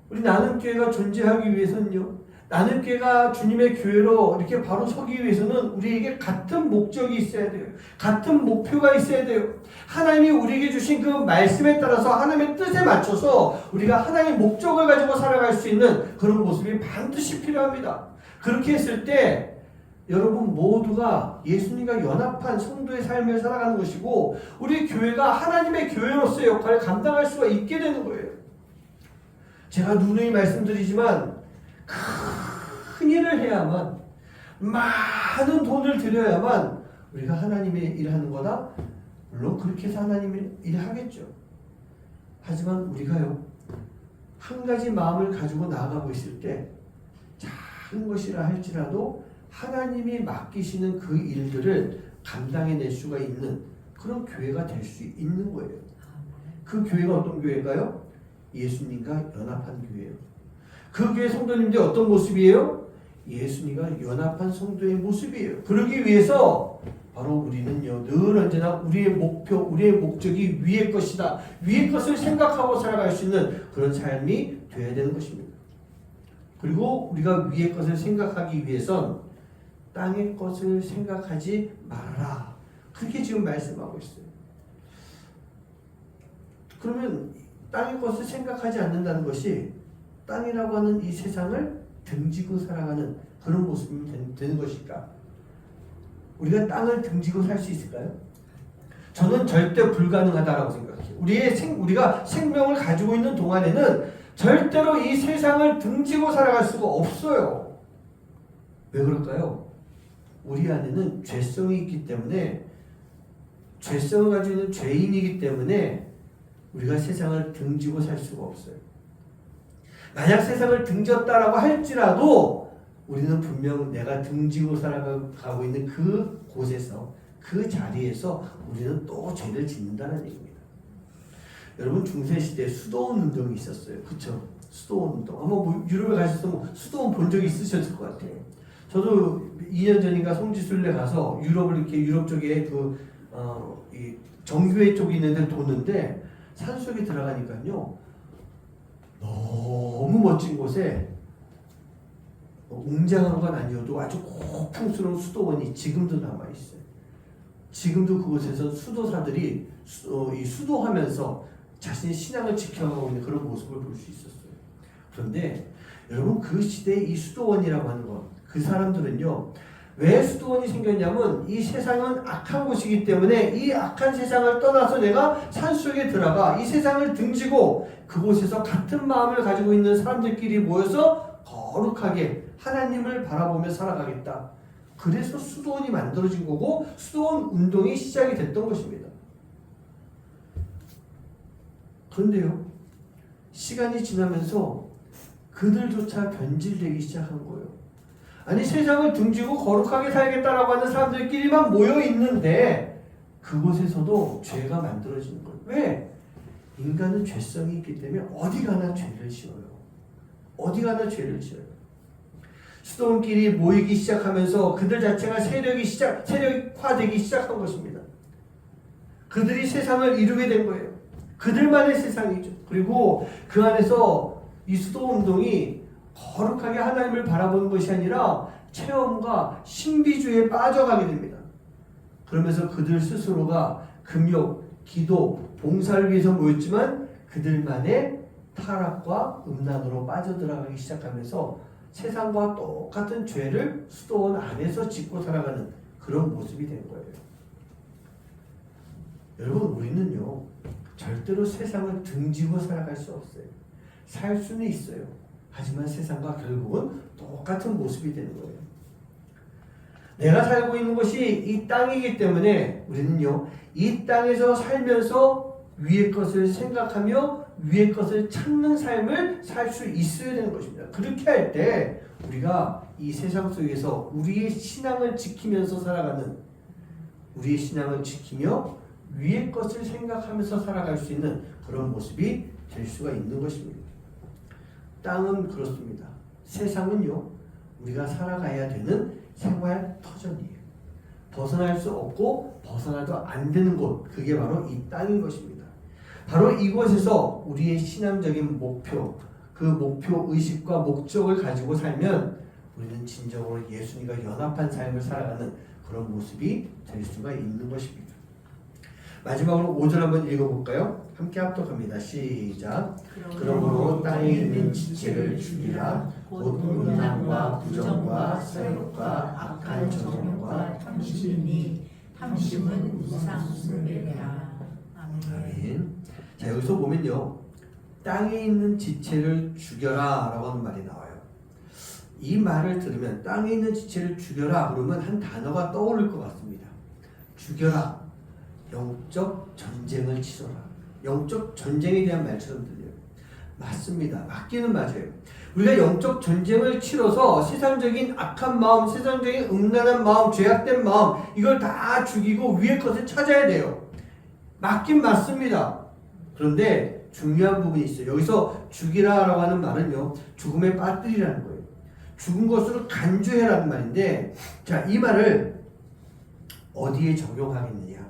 우리 나눔교회가 존재하기 위해서는요, 나눔교회가 주님의 교회로 이렇게 바로 서기 위해서는 우리에게 같은 목적이 있어야 돼요. 같은 목표가 있어야 돼요. 하나님이 우리에게 주신 그 말씀에 따라서 하나님의 뜻에 맞춰서 우리가 하나님의 목적을 가지고 살아갈 수 있는 그런 모습이 반드시 필요합니다. 그렇게 했을 때 여러분 모두가 예수님과 연합한 성도의 삶을 살아가는 것이고, 우리 교회가 하나님의 교회로서의 역할을 감당할 수가 있게 되는 거예요. 제가 누누이 말씀드리지만 큰 일을 해야만, 많은 돈을 들여야만 우리가 하나님의 일을 하는 거다? 물론 그렇게 해서 하나님의 일을 하겠죠. 하지만 우리가요, 한 가지 마음을 가지고 나아가고 있을 때 작은 것이라 할지라도 하나님이 맡기시는 그 일들을 감당해낼 수가 있는 그런 교회가 될 수 있는 거예요. 그 교회가 어떤 교회인가요? 예수님과 연합한 교회예요. 그 교회 성도님들이 어떤 모습이에요? 예수님과 연합한 성도의 모습이에요. 그러기 위해서 바로 우리는요, 늘 언제나 우리의 목표, 우리의 목적이 위의 것이다, 위의 것을 생각하고 살아갈 수 있는 그런 삶이 되어야 되는 것입니다. 그리고 우리가 위의 것을 생각하기 위해선 땅의 것을 생각하지 말아라, 그렇게 지금 말씀하고 있어요. 그러면 땅의 것을 생각하지 않는다는 것이 땅이라고 하는 이 세상을 등지고 살아가는 그런 모습이 되는 것일까? 우리가 땅을 등지고 살 수 있을까요? 저는 절대 불가능하다라고 생각해요. 우리가 생명을 가지고 있는 동안에는 절대로 이 세상을 등지고 살아갈 수가 없어요. 왜 그럴까요? 우리 안에는 죄성이 있기 때문에, 죄성을 가지고 있는 죄인이기 때문에 우리가 세상을 등지고 살 수가 없어요. 만약 세상을 등졌다라고 할지라도 우리는 분명 내가 등지고 살아가고 있는 그 곳에서, 그 자리에서 우리는 또 죄를 짓는다는 얘기입니다. 여러분, 중세시대에 수도원 운동이 있었어요. 그쵸? 수도원 운동. 아마 뭐 유럽에 가셔서 뭐 수도원 본 적이 있으셨을 것 같아요. 저도 2년 전인가 송지순례 가서 유럽 쪽에 이 정교회 쪽에 있는 데 도는데 산속에 들어가니까요, 너무 멋진 곳에 웅장한 건 아니어도 아주 고풍스러운 수도원이 지금도 남아있어요. 지금도 그곳에서 수도사들이 수도하면서 자신의 신앙을 지켜가고 있는 그런 모습을 볼 수 있었어요. 그런데 여러분, 그 시대에 이 수도원이라고 하는 것, 그 사람들은요, 왜 수도원이 생겼냐면 이 세상은 악한 곳이기 때문에 이 악한 세상을 떠나서 내가 산속에 들어가 이 세상을 등지고 그곳에서 같은 마음을 가지고 있는 사람들끼리 모여서 거룩하게 하나님을 바라보며 살아가겠다. 그래서 수도원이 만들어진 거고 수도원 운동이 시작이 됐던 것입니다. 그런데요, 시간이 지나면서 그들조차 변질되기 시작한 거예요. 아니, 세상을 등지고 거룩하게 살겠다라고 하는 사람들끼리만 모여 있는데 그곳에서도 죄가 만들어지는 거예요. 왜? 인간은 죄성이 있기 때문에 어디 가나 죄를 지어요. 어디 가나 죄를 지어요. 수도원끼리 모이기 시작하면서 그들 자체가 세력화되기 시작한 것입니다. 그들이 세상을 이루게 된 거예요. 그들만의 세상이죠. 그리고 그 안에서 이 수도운동이 거룩하게 하나님을 바라보는 것이 아니라 체험과 신비주의에 빠져가게 됩니다. 그러면서 그들 스스로가 금욕, 기도, 봉사를 위해서 모였지만 그들만의 타락과 음란으로 빠져들어가기 시작하면서 세상과 똑같은 죄를 수도원 안에서 짓고 살아가는 그런 모습이 된 거예요. 여러분, 우리는요, 절대로 세상을 등지고 살아갈 수 없어요. 살 수는 있어요. 하지만 세상과 결국은 똑같은 모습이 되는 거예요. 내가 살고 있는 것이 이 땅이기 때문에 우리는요, 이 땅에서 살면서 위의 것을 생각하며 위의 것을 찾는 삶을 살 수 있어야 되는 것입니다. 그렇게 할 때 우리가 이 세상 속에서 우리의 신앙을 지키면서 살아가는, 우리의 신앙을 지키며 위의 것을 생각하면서 살아갈 수 있는 그런 모습이 될 수가 있는 것입니다. 땅은 그렇습니다. 세상은요, 우리가 살아가야 되는 생활 터전이에요. 벗어날 수 없고 벗어나도 안 되는 곳, 그게 바로 이 땅인 것입니다. 바로 이곳에서 우리의 신앙적인 목표, 그 목표 의식과 목적을 가지고 살면 우리는 진정으로 예수님과 연합한 삶을 살아가는 그런 모습이 될 수가 있는 것입니다. 마지막으로 5절 한번 읽어볼까요? 함께 합독합니다. 시작. 그러므로 땅에 있는 지체를 죽이라. 곧 음란과 부정과 세력과 악한 정욕과 탐심이니 탐심은 우상 숭배라. 아멘. 자, 여기서 보면요, 땅에 있는 지체를 죽여라 라고 하는 말이 나와요. 이 말을 들으면 땅에 있는 지체를 죽여라 그러면 한 단어가 떠오를 것 같습니다. 죽여라. 영적 전쟁을 치러라. 영적 전쟁에 대한 말처럼 들려요. 맞습니다. 맞기는 맞아요. 우리가 영적 전쟁을 치러서 세상적인 악한 마음, 세상적인 음란한 마음, 죄악된 마음, 이걸 다 죽이고 위의 것을 찾아야 돼요. 맞긴 맞습니다. 그런데 중요한 부분이 있어요. 여기서 죽이라라고 하는 말은요, 죽음에 빠뜨리라는 거예요. 죽은 것으로 간주해라는 말인데, 자, 이 말을 어디에 적용하겠느냐?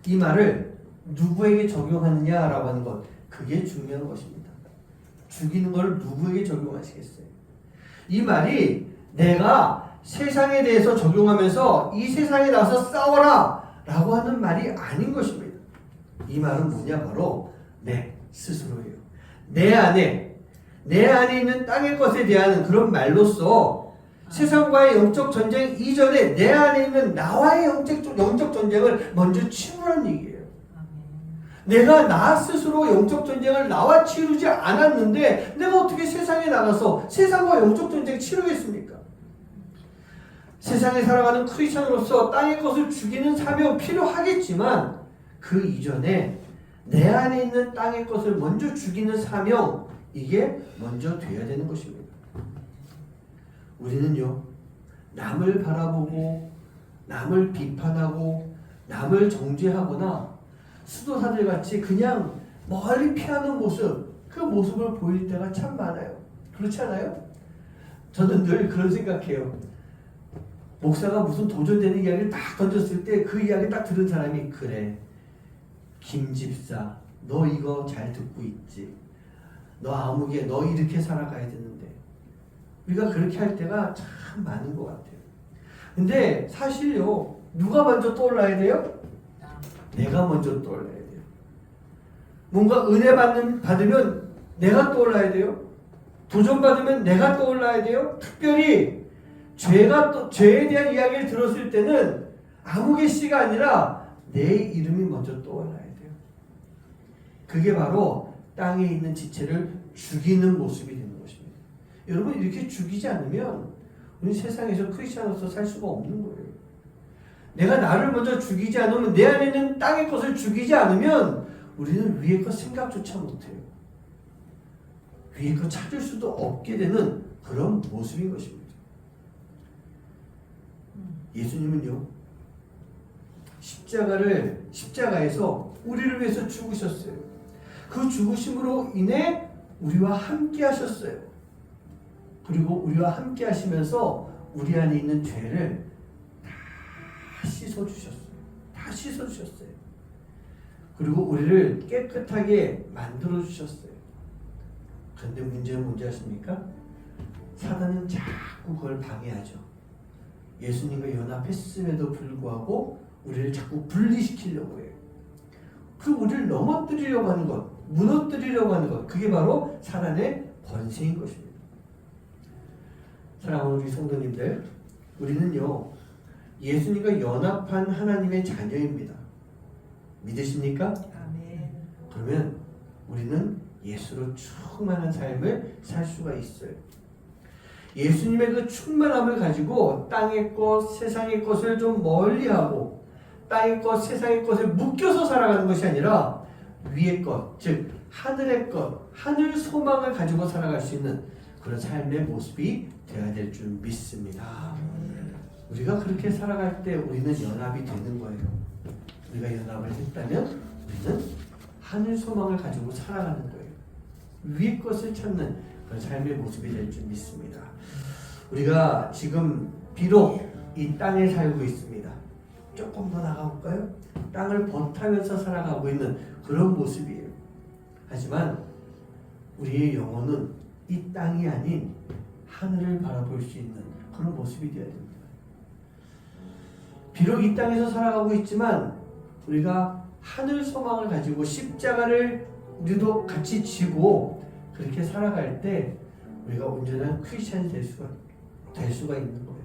이 말을 누구에게 적용하느냐라고 하는 것, 그게 중요한 것입니다. 죽이는 걸 누구에게 적용하시겠어요? 이 말이 내가 세상에 대해서 적용하면서 이 세상에 나서 싸워라 라고 하는 말이 아닌 것입니다. 이 말은 뭐냐? 바로 내 스스로예요. 내 안에 있는 땅의 것에 대한 그런 말로써 세상과의 영적 전쟁 이전에 내 안에 있는 나와의 영적 전쟁을 먼저 치르라는 얘기예요. 내가 나 스스로 영적 전쟁을 나와 치르지 않았는데 내가 어떻게 세상에 나가서 세상과 영적 전쟁 치르겠습니까? 세상에 살아가는 크리스천으로서 땅의 것을 죽이는 사명 필요하겠지만 그 이전에 내 안에 있는 땅의 것을 먼저 죽이는 사명, 이게 먼저 돼야 되는 것입니다. 우리는요, 남을 바라보고 남을 비판하고 남을 정죄하거나 수도사들 같이 그냥 멀리 피하는 모습, 그 모습을 보일 때가 참 많아요. 그렇지 않아요? 저는 늘 그런 생각해요. 목사가 무슨 도전되는 이야기를 딱 던졌을 때 그 이야기 딱 들은 사람이, 그래, 김 집사 너 이거 잘 듣고 있지? 너 아무개 너 이렇게 살아가야 되는데, 우리가 그렇게 할 때가 참 많은 것 같아요. 근데 사실요, 누가 먼저 떠올라야 돼요? 내가 먼저 떠올라야 돼요. 뭔가 은혜 받으면 내가 떠올라야 돼요. 도전 받으면 내가 떠올라야 돼요. 특별히 죄에 대한 이야기를 들었을 때는 아무개 씨가 아니라 내 이름이 먼저 떠올라야 돼요. 그게 바로 땅에 있는 지체를 죽이는 모습이 되는 것입니다. 여러분, 이렇게 죽이지 않으면 우리 세상에서 크리스천으로서 살 수가 없는 거예요. 내가 나를 먼저 죽이지 않으면, 내 안에 있는 땅의 것을 죽이지 않으면 우리는 위의 것 생각조차 못해요. 위의 것 찾을 수도 없게 되는 그런 모습인 것입니다. 예수님은요, 십자가에서 우리를 위해서 죽으셨어요. 그 죽으심으로 인해 우리와 함께 하셨어요. 그리고 우리와 함께 하시면서 우리 안에 있는 죄를 다 씻어주셨어요. 그리고 우리를 깨끗하게 만들어주셨어요. 그런데 문제는 뭔지 아십니까? 사단은 자꾸 그걸 방해하죠. 예수님과 연합했음에도 불구하고 우리를 자꾸 분리시키려고 해요. 그 우리를 넘어뜨리려고 하는 것, 무너뜨리려고 하는 것, 그게 바로 사단의 권세인 것입니다. 사랑하는 우리 성도님들, 우리는요, 예수님과 연합한 하나님의 자녀입니다. 믿으십니까? 아멘. 그러면 우리는 예수로 충만한 삶을 살 수가 있어요. 예수님의 그 충만함을 가지고 땅의 것, 세상의 것을 좀 멀리하고 땅의 것, 세상의 것을 묶여서 살아가는 것이 아니라 위의 것, 즉 하늘의 것, 하늘 소망을 가지고 살아갈 수 있는 그런 삶의 모습이 되어야 될 줄 믿습니다. 우리가 그렇게 살아갈 때 우리는 연합이 되는 거예요. 우리가 연합을 했다면 우리는 하늘 소망을 가지고 살아가는 거예요. 위의 것을 찾는 그런 삶의 모습이 될 줄 믿습니다. 우리가 지금 비록 이 땅에 살고 있습니다. 조금 더 나가볼까요? 땅을 버타면서 살아가고 있는 그런 모습이에요. 하지만 우리의 영혼은 이 땅이 아닌 하늘을 바라볼 수 있는 그런 모습이 되어야 됩니다. 비록 이 땅에서 살아가고 있지만 우리가 하늘 소망을 가지고 십자가를 우리도 같이 지고 그렇게 살아갈 때 우리가 온전한 크리스천이 될 수가 있는 거예요.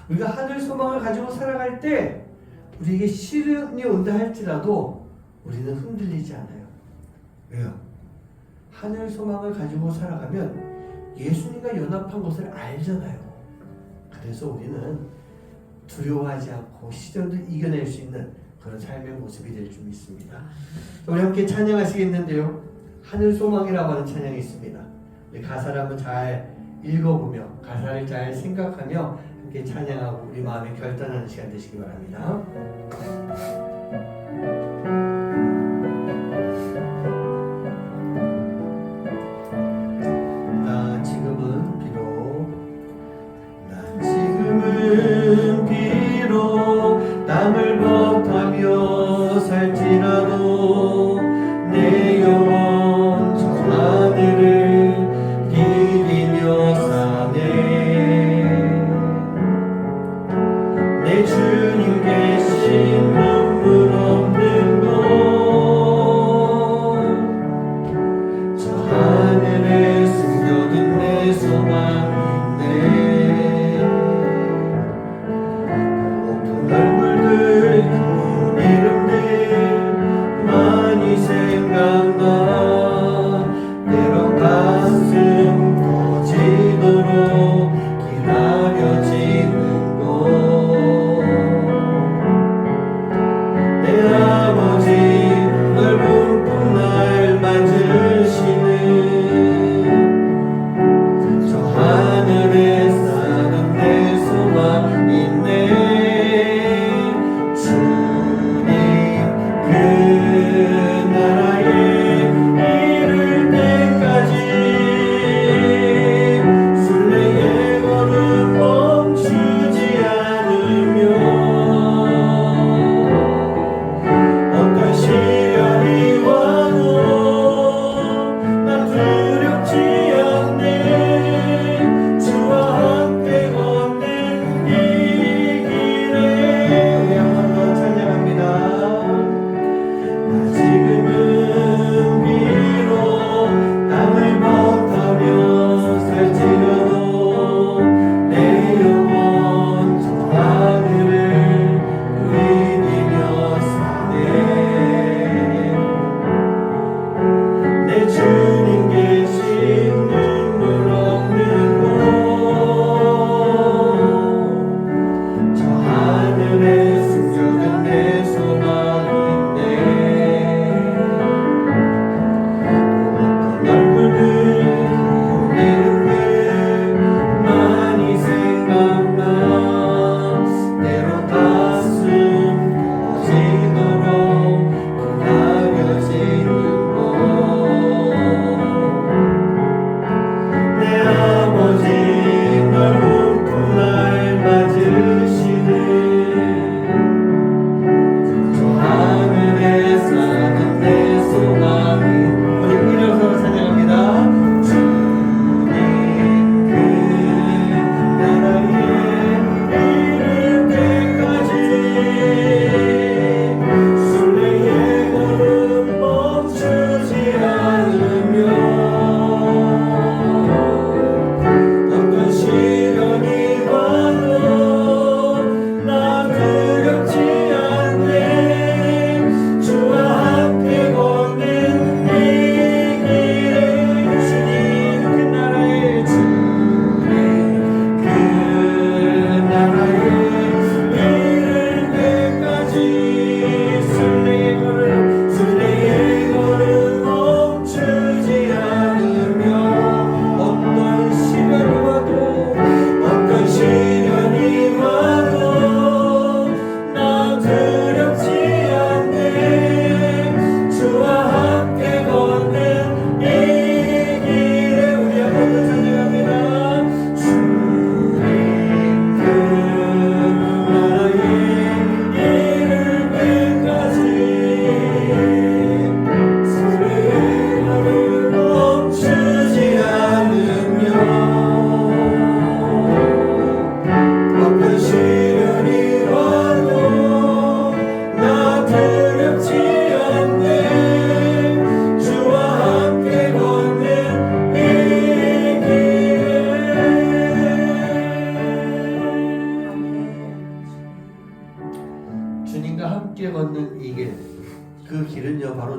우리가 하늘 소망을 가지고 살아갈 때 우리에게 시련이 온다 할지라도 우리는 흔들리지 않아요. 왜요? 하늘 소망을 가지고 살아가면 예수님과 연합한 것을 알잖아요. 그래서 우리는 두려워하지 않고 시련도 이겨낼 수 있는 그런 삶의 모습이 될 줄 믿습니다. 우리 함께 찬양하시겠는데요. 하늘 소망이라고 하는 찬양이 있습니다. 우리 가사를 한번 잘 읽어보며 가사를 잘 생각하며 함께 찬양하고 우리 마음에 결단하는 시간 되시기 바랍니다. 나 지금은 비록 땅을 버타며 살지라도 내 영혼 저 하늘을 디디며 사네. 내 주님 계신 눈물 없는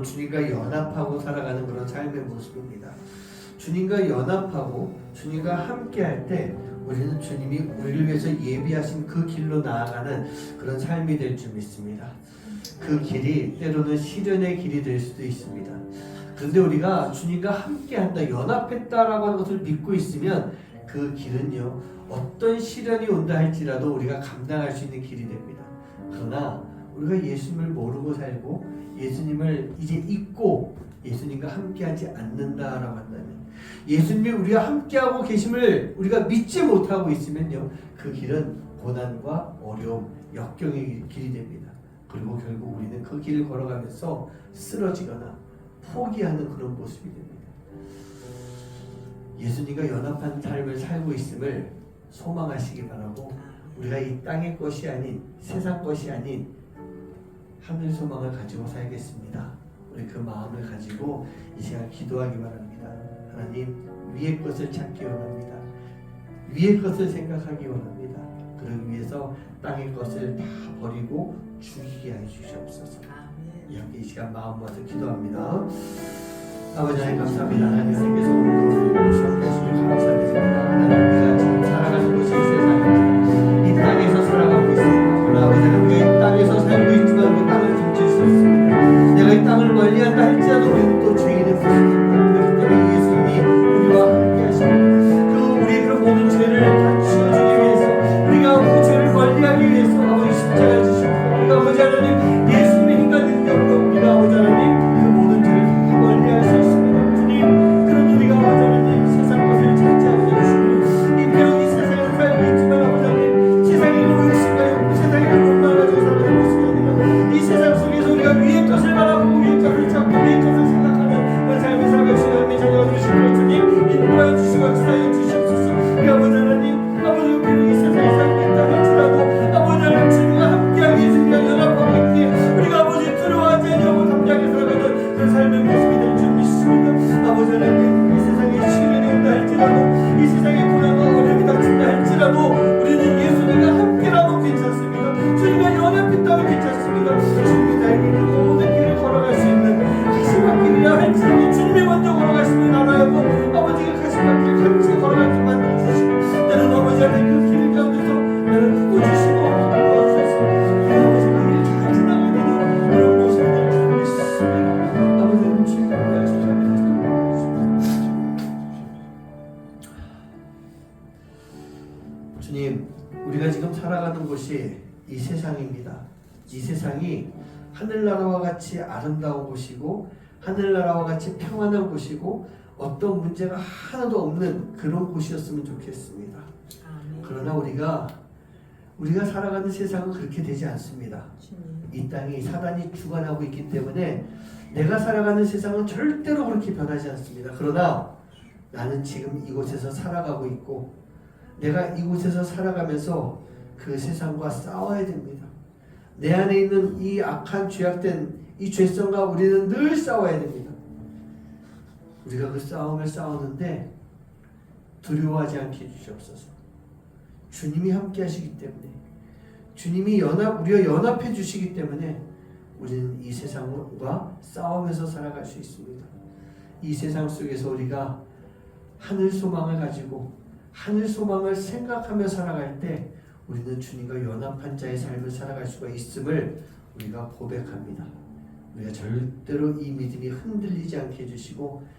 주님과 연합하고 살아가는 그런 삶의 모습입니다. 주님과 연합하고 주님과 함께할 때 우리는 주님이 우리를 위해서 예비하신 그 길로 나아가는 그런 삶이 될 줄 믿습니다. 그 길이 때로는 시련의 길이 될 수도 있습니다. 그런데 우리가 주님과 함께한다, 연합했다라고 하는 것을 믿고 있으면 그 길은요, 어떤 시련이 온다 할지라도 우리가 감당할 수 있는 길이 됩니다. 그러나 우리가 예수님을 모르고 살고 예수님을 이제 잊고 예수님과 함께하지 않는다라고 한다면, 예수님이 우리와 함께하고 계심을 우리가 믿지 못하고 있으면요, 그 길은 고난과 어려움, 역경의 길이 됩니다. 그리고 결국 우리는 그 길을 걸어가면서 쓰러지거나 포기하는 그런 모습이 됩니다. 예수님과 연합한 삶을 살고 있음을 소망하시기 바라고, 우리가 이 땅의 것이 아닌, 세상 것이 아닌 하늘 소망을 가지고 살겠습니다. 우리 그 마음을 가지고 이 시간 기도하기 바랍니다. 하나님, 위의 것을 찾기 원합니다. 위의 것을 생각하기 원합니다. 그러기 위해서 땅의 것을 다 버리고 죽이게 해 주시옵소서. 이렇게 이 시간 마음 모아서 기도합니다. 아버지 하나님 감사합니다. 하나님께서 오늘 주셨으니 감사드립니다. 하나님, 우리가 지금 살아가는 곳이 세상입니다. 이 땅에서 살아가고 있습니다. 그러나 아버지 하나님, 우리가 이 땅에서 살고 있지만 그 땅을 훔칠 수 없습니다. 내가 이 땅을 멀리한다 할지라도 우리는 또 죄인의 모습입니다. 그렇기 때문에 예수님이 우리와 함께 하시고 그 우리의 그런 모든 죄를 다 치워주기 위해서, 우리가 그 죄를 멀리하기 위해서 아버지 십자가를 지시고, 우리가 아버지 하나님 예수님의 힘과 능력으로 우리가 아버지 하나님 그 모든 죄를 다 멀리할 수 있습니다. 주님, 그런 우리가 아버지 하나님 세상 것을 찾지 않게 해주시고, 이 비록 이 세상에서 살고 있지만 아버지 하나님 세상의 욕심과 욕구, 세상의 욕망을 가지고 살아가는 모습이 아니라 이 세상 속에서 우리가 위의 것을 바라보고 위의 것을 찾고 위의 것을 생각하는 그런 삶을 살아갈 수 있는 하나님의 자녀가 되시고, 주님 인도하여 주시고 역사하여 주시옵소서. 우리 아버지 하나님, 아버지 비록 이 세상에 살고 있다 할지라도 아버지 하나님 주님과 함께하기 위해서 우리가 연합하고 있기에 우리가 아버지 두려워하지 아니하고 담대하게 살아가는 그런 삶의 모습이 될 줄 믿습니다. 아버지 하나님, 이 세상에 시련이 온다 할지라도, 이 세상에 고난과 어려움이 닥친다 할지라도 우리는 예수님과 함께라도 괜찮습니다. 주님과 연합했다면 괜찮습니다. 주님이 나에게 그 모든 길을 걸어갈 수 있는 가시밭길이라 할지라도 주님이 먼저 걸어가시면 알아야고 아버지가 가시밭길 같이 걸어갈 줄 만들어주시고, 나는 아버지 하나님 그 길 가운데서 나는 꾸짖으시고 도와주셔서 아버지 그 길 잘 지나가게 되는 그런 모습이 될 줄 믿습니다. 아버지는 주님 주님, 우리가 지금 살아가는 곳이 이 세상입니다. 이 세상이 하늘나라와 같이 아름다운 곳이고 하늘나라와 같이 평안한 곳이고 어떤 문제가 하나도 없는 그런 곳이었으면 좋겠습니다. 그러나 우리가 살아가는 세상은 그렇게 되지 않습니다. 이 땅이 사단이 주관하고 있기 때문에 내가 살아가는 세상은 절대로 그렇게 변하지 않습니다. 그러나 나는 지금 이곳에서 살아가고 있고 내가 이곳에서 살아가면서 그 세상과 싸워야 됩니다. 내 안에 있는 이 악한 죄악된 이 죄성과 우리는 늘 싸워야 됩니다. 우리가 그 싸움을 싸우는데 두려워하지 않게 해주시옵소서. 주님이 함께 하시기 때문에, 주님이 우리가 연합해 주시기 때문에 우리는 이 세상과 싸우면서 살아갈 수 있습니다. 이 세상 속에서 우리가 하늘 소망을 가지고 하늘 소망을 생각하며 살아갈 때 우리는 주님과 연합한 자의 삶을 살아갈 수가 있음을 우리가 고백합니다. 우리가 절대로 이 믿음이 흔들리지 않게 해주시고,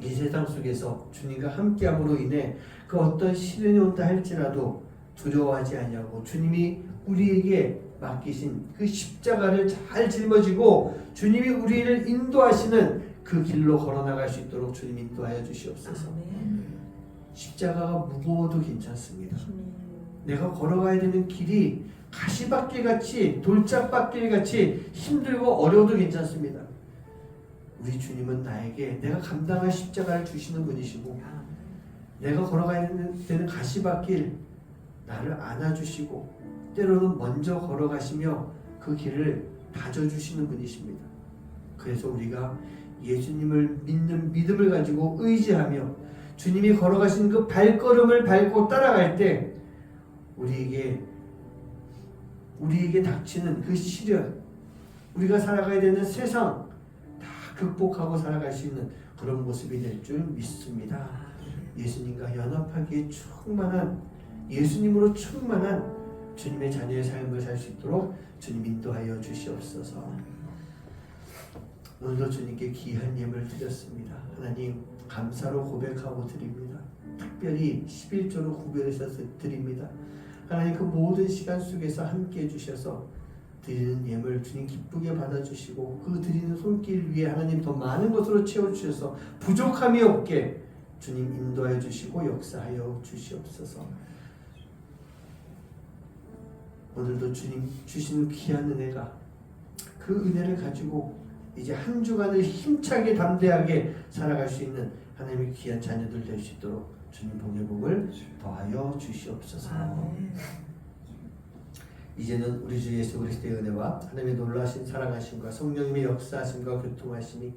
이 세상 속에서 주님과 함께함으로 인해 그 어떤 시련이 온다 할지라도 두려워하지 아니하고 주님이 우리에게 맡기신 그 십자가를 잘 짊어지고 주님이 우리를 인도하시는 그 길로 걸어나갈 수 있도록 주님 인도하여 주시옵소서. 십자가가 무거워도 괜찮습니다. 내가 걸어가야 되는 길이 가시밭길같이 돌짝밭길같이 힘들고 어려워도 괜찮습니다. 우리 주님은 나에게 내가 감당할 십자가를 주시는 분이시고, 내가 걸어가야 되는 가시밭길 나를 안아주시고 때로는 먼저 걸어가시며 그 길을 다져주시는 분이십니다. 그래서 우리가 예수님을 믿는 믿음을 가지고 의지하며 주님이 걸어가신 그 발걸음을 밟고 따라갈 때 우리에게 닥치는 그 시련, 우리가 살아가야 되는 세상, 극복하고 살아갈 수 있는 그런 모습이 될 줄 믿습니다. 예수님과 연합하기에 충만한, 예수님으로 충만한 주님의 자녀의 삶을 살 수 있도록 주님 인도하여 주시옵소서. 오늘도 주님께 귀한 예물을 드렸습니다. 하나님 감사로 고백하고 드립니다. 특별히 11조로 구별해서 드립니다. 하나님 그 모든 시간 속에서 함께 해주셔서 드리는 예물 주님 기쁘게 받아주시고 그 드리는 손길 위에 하나님 더 많은 것으로 채워주셔서 부족함이 없게 주님 인도하여 주시고 역사하여 주시옵소서. 오늘도 주님 주시는 귀한 은혜가 그 은혜를 가지고 이제 한 주간을 힘차게 담대하게 살아갈 수 있는 하나님의 귀한 자녀들 될 수 있도록 주님 복의 복을 더하여 주시옵소서. 이제는 우리 주 예수 그리스도의 은혜와 하나님의 놀라신 사랑하심과 성령님의 역사하심과 교통하심이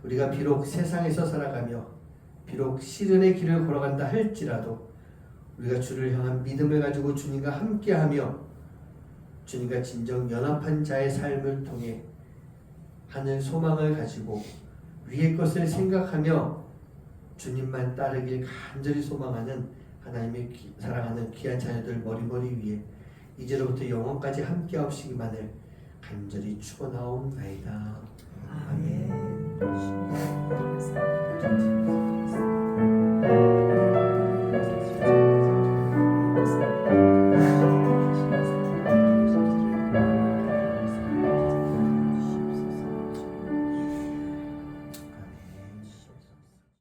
우리가 비록 세상에서 살아가며 비록 시련의 길을 걸어간다 할지라도 우리가 주를 향한 믿음을 가지고 주님과 함께하며 주님과 진정 연합한 자의 삶을 통해 하늘 소망을 가지고 위의 것을 생각하며 주님만 따르길 간절히 소망하는 하나님의 사랑하는 귀한 자녀들 머리머리 위에 이제로부터 영원까지 함께 하시기만을 간절히 축원하옵나이다. 아멘.